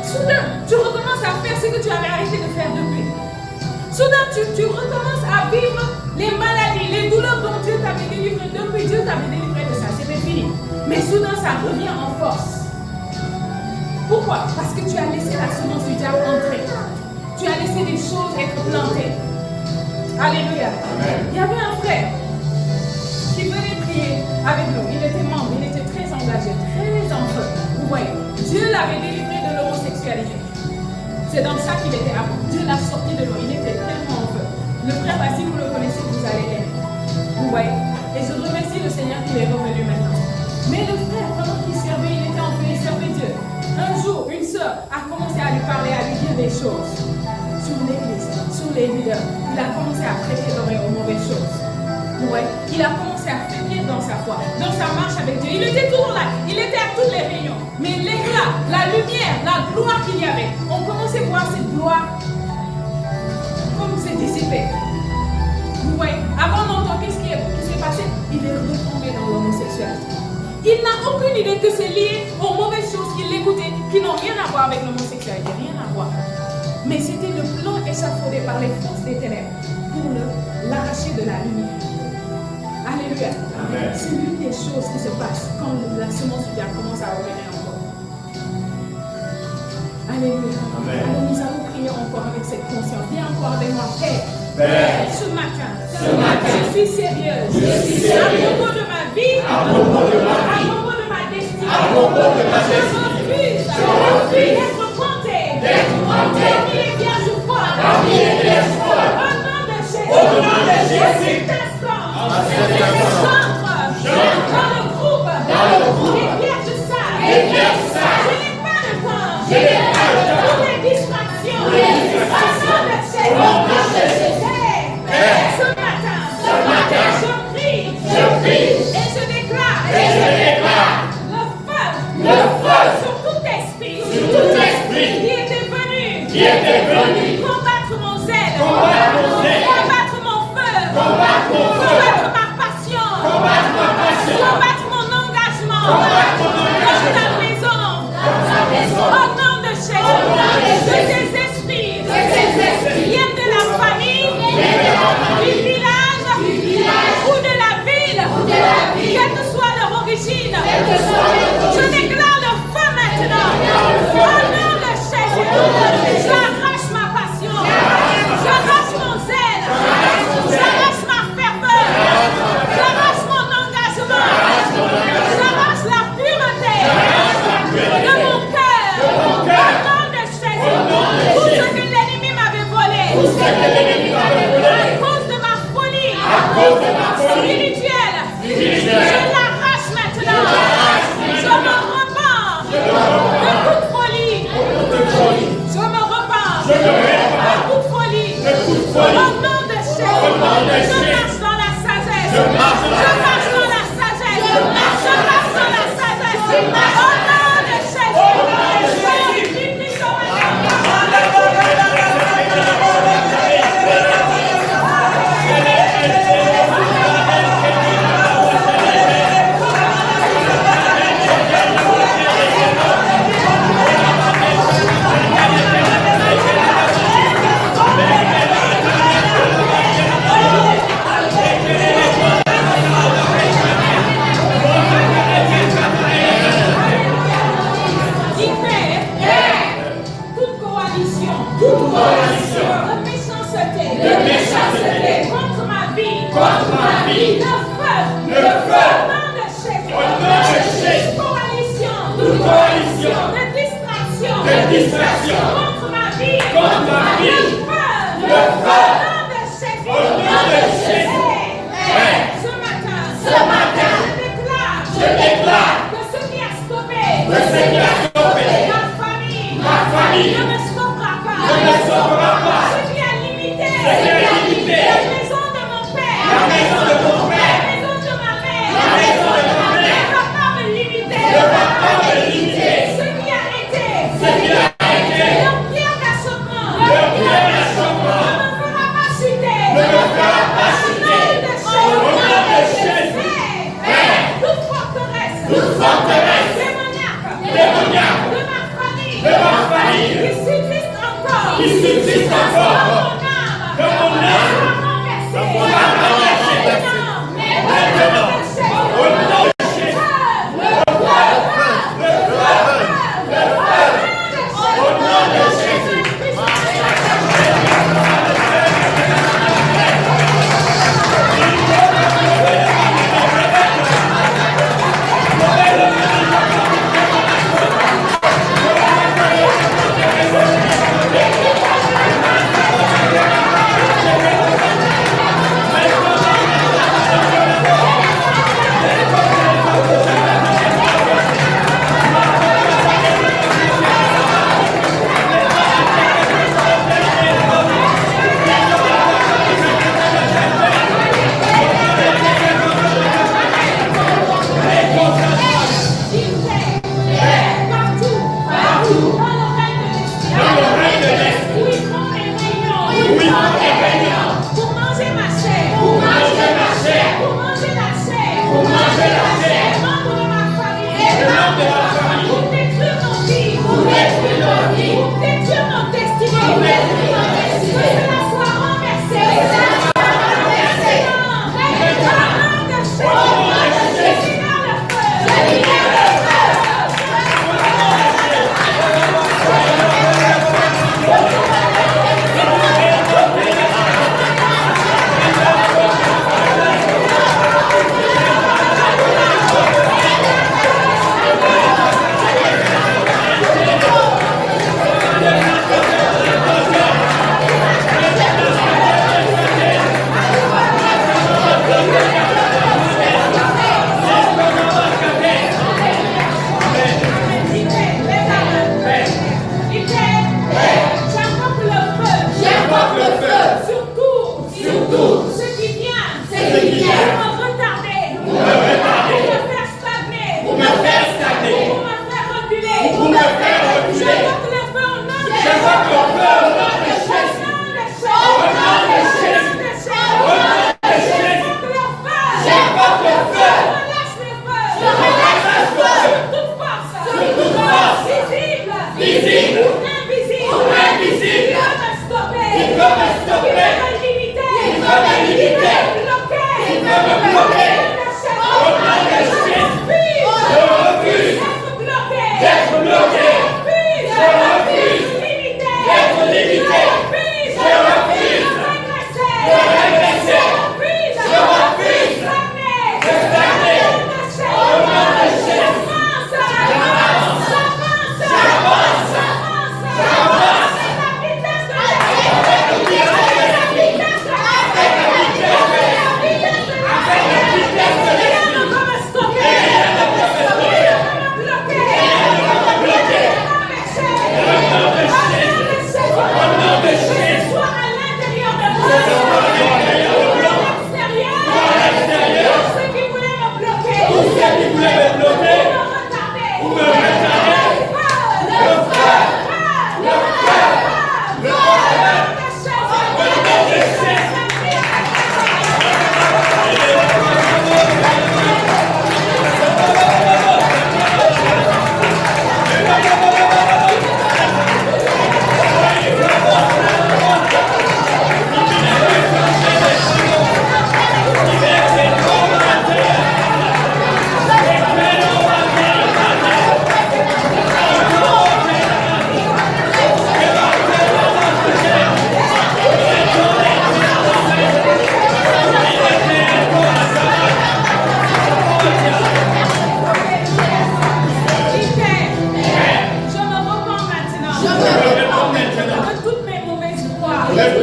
Soudain, tu recommences à faire ce que tu avais arrêté de faire depuis. Soudain, tu recommences à vivre les maladies, les douleurs dont Dieu t'avait délivré depuis. Dieu t'avait délivré de ça, c'était fini. Mais soudain, ça revient en force. Pourquoi? Parce que tu as laissé la semence du diable entrer. Tu as laissé des choses être plantées. Alléluia. Amen. Il y avait un frère qui venait prier avec nous. Il était membre, il était très engagé, très en feu. Vous voyez, Dieu l'avait délivré de l'homosexualité. C'est dans ça qu'il était avant. Dieu l'a sorti de l'eau. Il était tellement en feu. Le frère, si vous le connaissez, vous allez l'aimer. Vous voyez. Et je remercie le Seigneur qu'il est revenu maintenant. Mais le frère, pendant qu'il servait, il était en feu, il servait Dieu. Un jour, une sœur a commencé à lui parler, à lui dire des choses sur l'église, sur les leaders. Il a commencé à prêter l'oreille aux mauvaises choses. Ouais. Il a commencé à faiblir dans sa foi, dans sa marche avec Dieu. Il était toujours là, il était à toutes les réunions. Mais l'éclat, la lumière, la gloire qu'il y avait, on commençait à voir cette gloire comme s'est dissipée. Vous voyez, avant d'entendre qu'est-ce qui s'est passé, il est retombé dans l'homosexualité. Il n'a aucune idée que c'est lié aux mauvaises choses qu'il écoutait, qui n'ont rien à voir avec l'homosexualité, rien à voir. Mais c'était le plan échafaudé par les forces des ténèbres pour l'arracher de la lumière. Alléluia. Amen. C'est l'une des choses qui se passe quand la semence du diable commence à revenir encore. Alléluia. Amen. Alors nous allons prier encore avec cette conscience. Viens encore avec moi, Père. Ce matin, je suis sérieuse. À propos de ma vie, à propos de ma destinée. Je refuse d'être compté. Parmi les vierges folles. Au nom de Jésus. Dans le groupe, les vierges sages. Je n'ai pas le temps. Pour les distractions. Au nom de Jésus. Ce matin, je prie et je déclare le feu sur tout esprit qui était venu combattre mon zèle, combattre mon feu, combattre ma passion, combattre mon engagement dans ta maison. Au nom de Jésus, de tes esprits qui viennent de la famille, du village ou de la ville, quelle que soit leur origine, je déclare le feu maintenant. Au nom de mon cœur, au nom de Jésus, tout ce que l'ennemi m'avait volé, à cause de ma folie spirituelle, je l'arrache maintenant. Je me repens de toute folie. Je me repens de toute folie. Au nom de Jésus, je marche dans la sagesse. Je marche dans la sagesse. Je marche dans la sagesse. Au nom de Jésus, je multiplie ce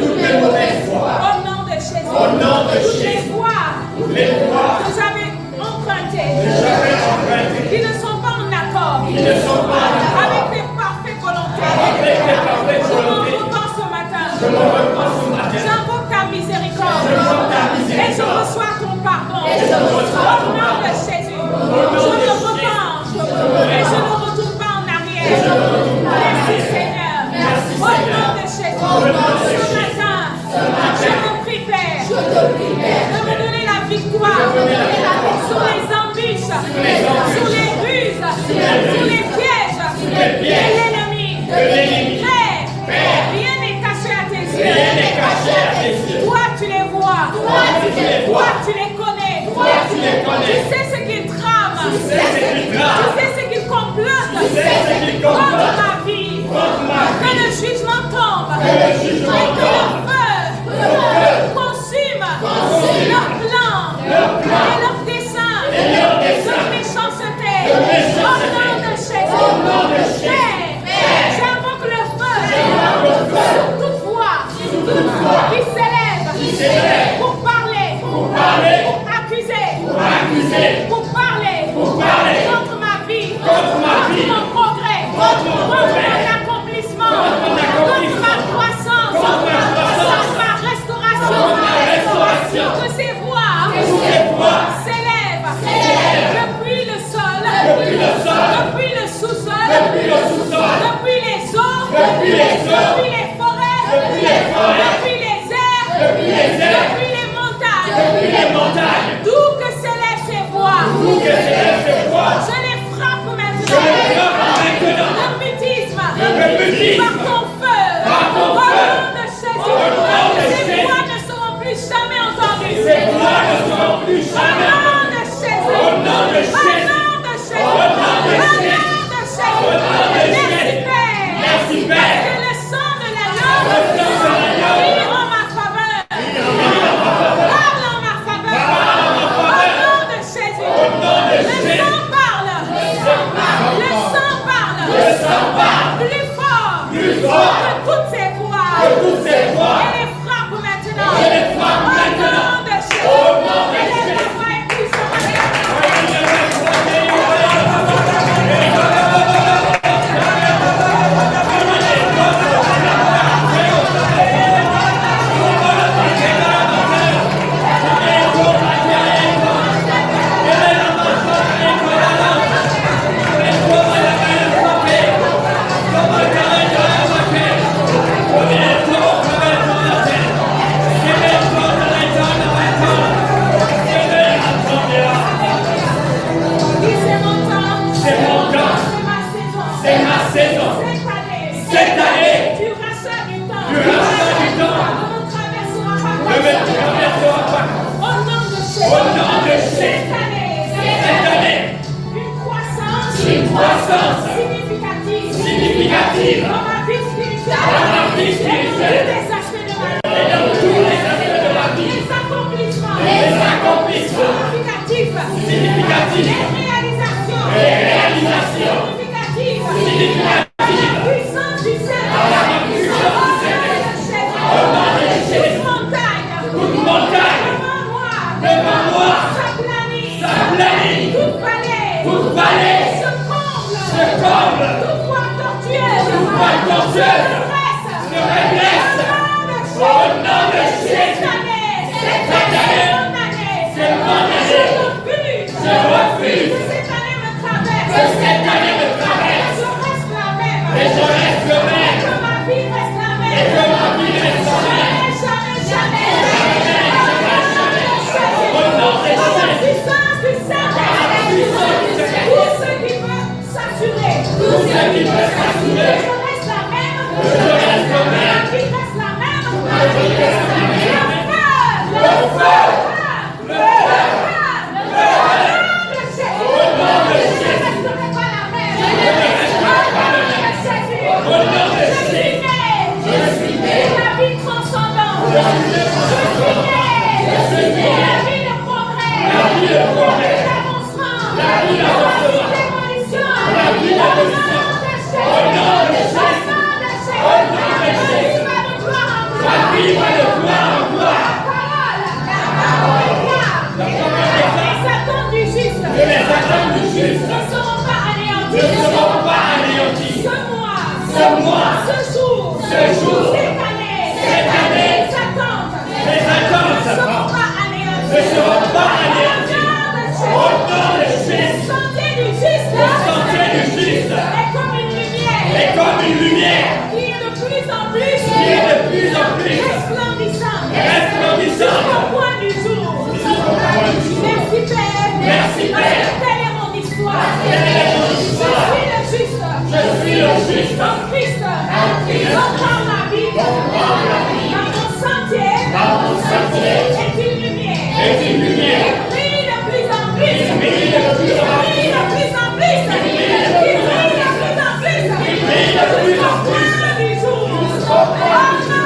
toutes les mauvaises voies. Au nom de Jésus. Au nom de Toutes les Jésus. voies Toutes les voies que j'avais empruntées, que j'avais empruntées, qui ne sont pas en accord qui ne sont pas en accord avec tes parfaites volontés. avec tes parfaites Je m'en volontés, repens ce matin. je me repens ce matin. J'invoque ta miséricorde. J'invoque ta miséricorde. Et je reçois ton pardon. Et je reçois Au ton nom pardon. de Jésus. nom Je de me Jésus. repens. Et je ne retourne pas en arrière. je ne retourne pas en Merci arrière. Seigneur. Merci, Au Seigneur. nom de Jésus. Au nom de Ce Jésus. matin, je te prie, Père, Je te prie, Père. de me donner la victoire sur les embûches, sur les ruses, sur les pièges de l'ennemi. Père, rien n'est caché à tes yeux. Rien n'est caché à tes yeux. Toi, tu les vois. Toi, tu les vois. Toi, tu les connais. Toi, tu les connais. Tu sais ce qu'ils trament. Tu sais ce qu'ils trament. Tu sais ce qu'ils complotent. Tu sais ce qu'ils complotent. Contre ma vie. Contre ma vie. Que le jugement tombe. Que le jugement Et que tombe. le feu consume leur plan et leur dessein. De méchanceté. Au nom de Jésus. Père, j'invoque le feu. Sur toute voix qui s'élève pour parler, pour accuser, pour parler contre ma vie, contre mon progrès, contre mon accomplissement, contre ma croissance, contre ma restauration. Que ces voix s'élèvent depuis le sol, depuis le sous-sol, depuis les eaux, depuis les forêts, depuis les airs, depuis les montagnes. D'où que s'élèvent ces voix, je les frappe maintenant. Le mutisme, par ton feu, au nom de Jésus. Ces voix ne seront plus jamais entendues. Au nom de Jésus. Au nom de Jésus. Merci Père. Parce que le sang de l'agneau brille en ma faveur. Parle en ma faveur. Au nom de Jésus. Le sang parle. Le sang parle. Plus fort que toutes ces voix. Et les frappe maintenant. Au nom de Jésus. Élève ta voix et prie ce matin. C'est ma saison. Cette année, tu rassures du temps. ne me traversera pas. Au nom de Jésus. Au nom de Jésus. Cette année, une croissance significative dans ma vie spirituelle et dans tous les aspects de ma vie. Les accomplissements significatifs. Les réalisations significatives. La puissance du Seigneur. Au nom de Jésus. Toute montagne. Devant moi. Sa planine. Toute vallée. Se comble. Toute voie tortueuse. Se redresse. Au nom de Jésus. Cette année. C'est mon année. Je refuse. Que cette année me traverse. Et je reste le même. Et que ma vie reste la même. Jamais. Au nom de Jésus. Tout ce qui veut s'assurer. Je reste la même. Ma vie reste la même. Le feu. Je suis né pour la vie transcendante. Je suis né pour la vie de progrès. La vie d'avancement. La vie d'évolution. Au nom de Jésus. ce mois, ce jour, cette année, mes attentes ne seront pas anéanties. Au nom de Jésus. Le sentier du juste est comme une lumière qui est de plus en plus resplendissante jusqu'au point du jour. Merci Père. Telle est mon histoire. Je suis le juste. En Christ. Dans ma vie. Dans mon sentier. Est une lumière. Il brille de plus en plus. Il brille de plus en plus. Jusqu'au point du jour.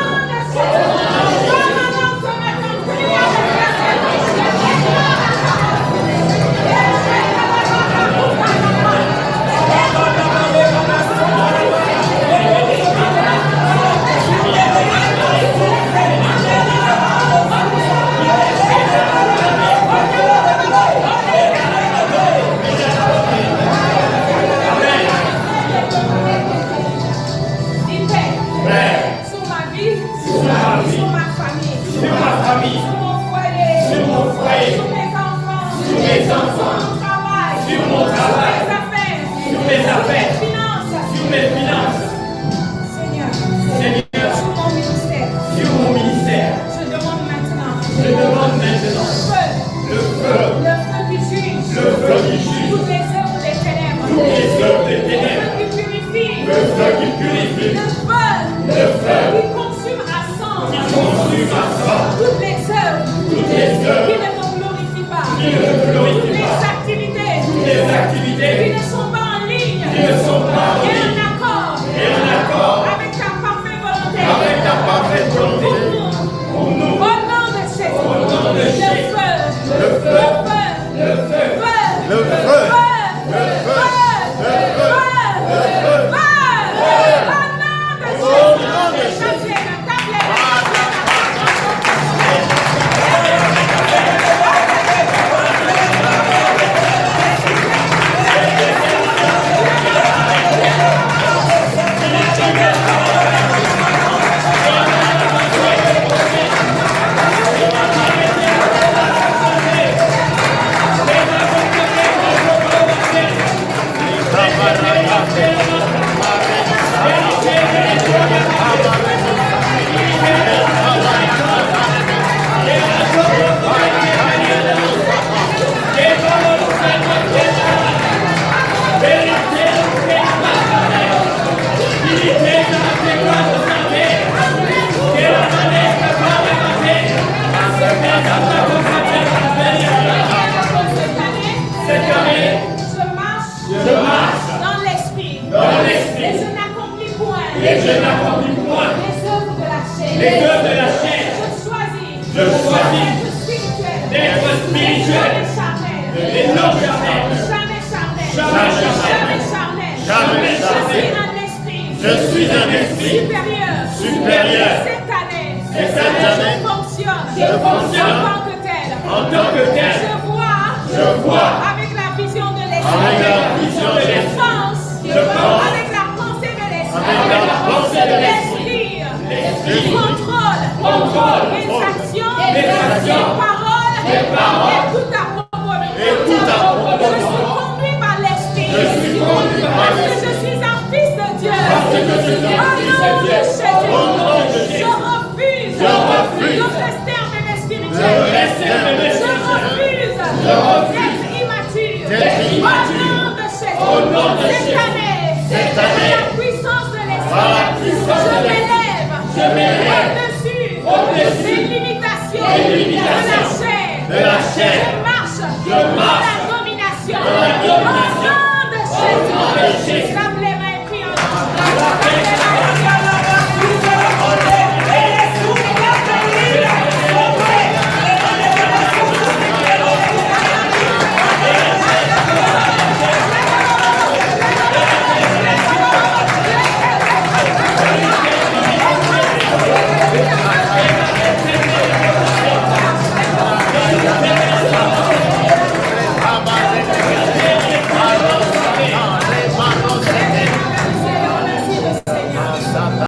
Contrôle, les actions, les paroles,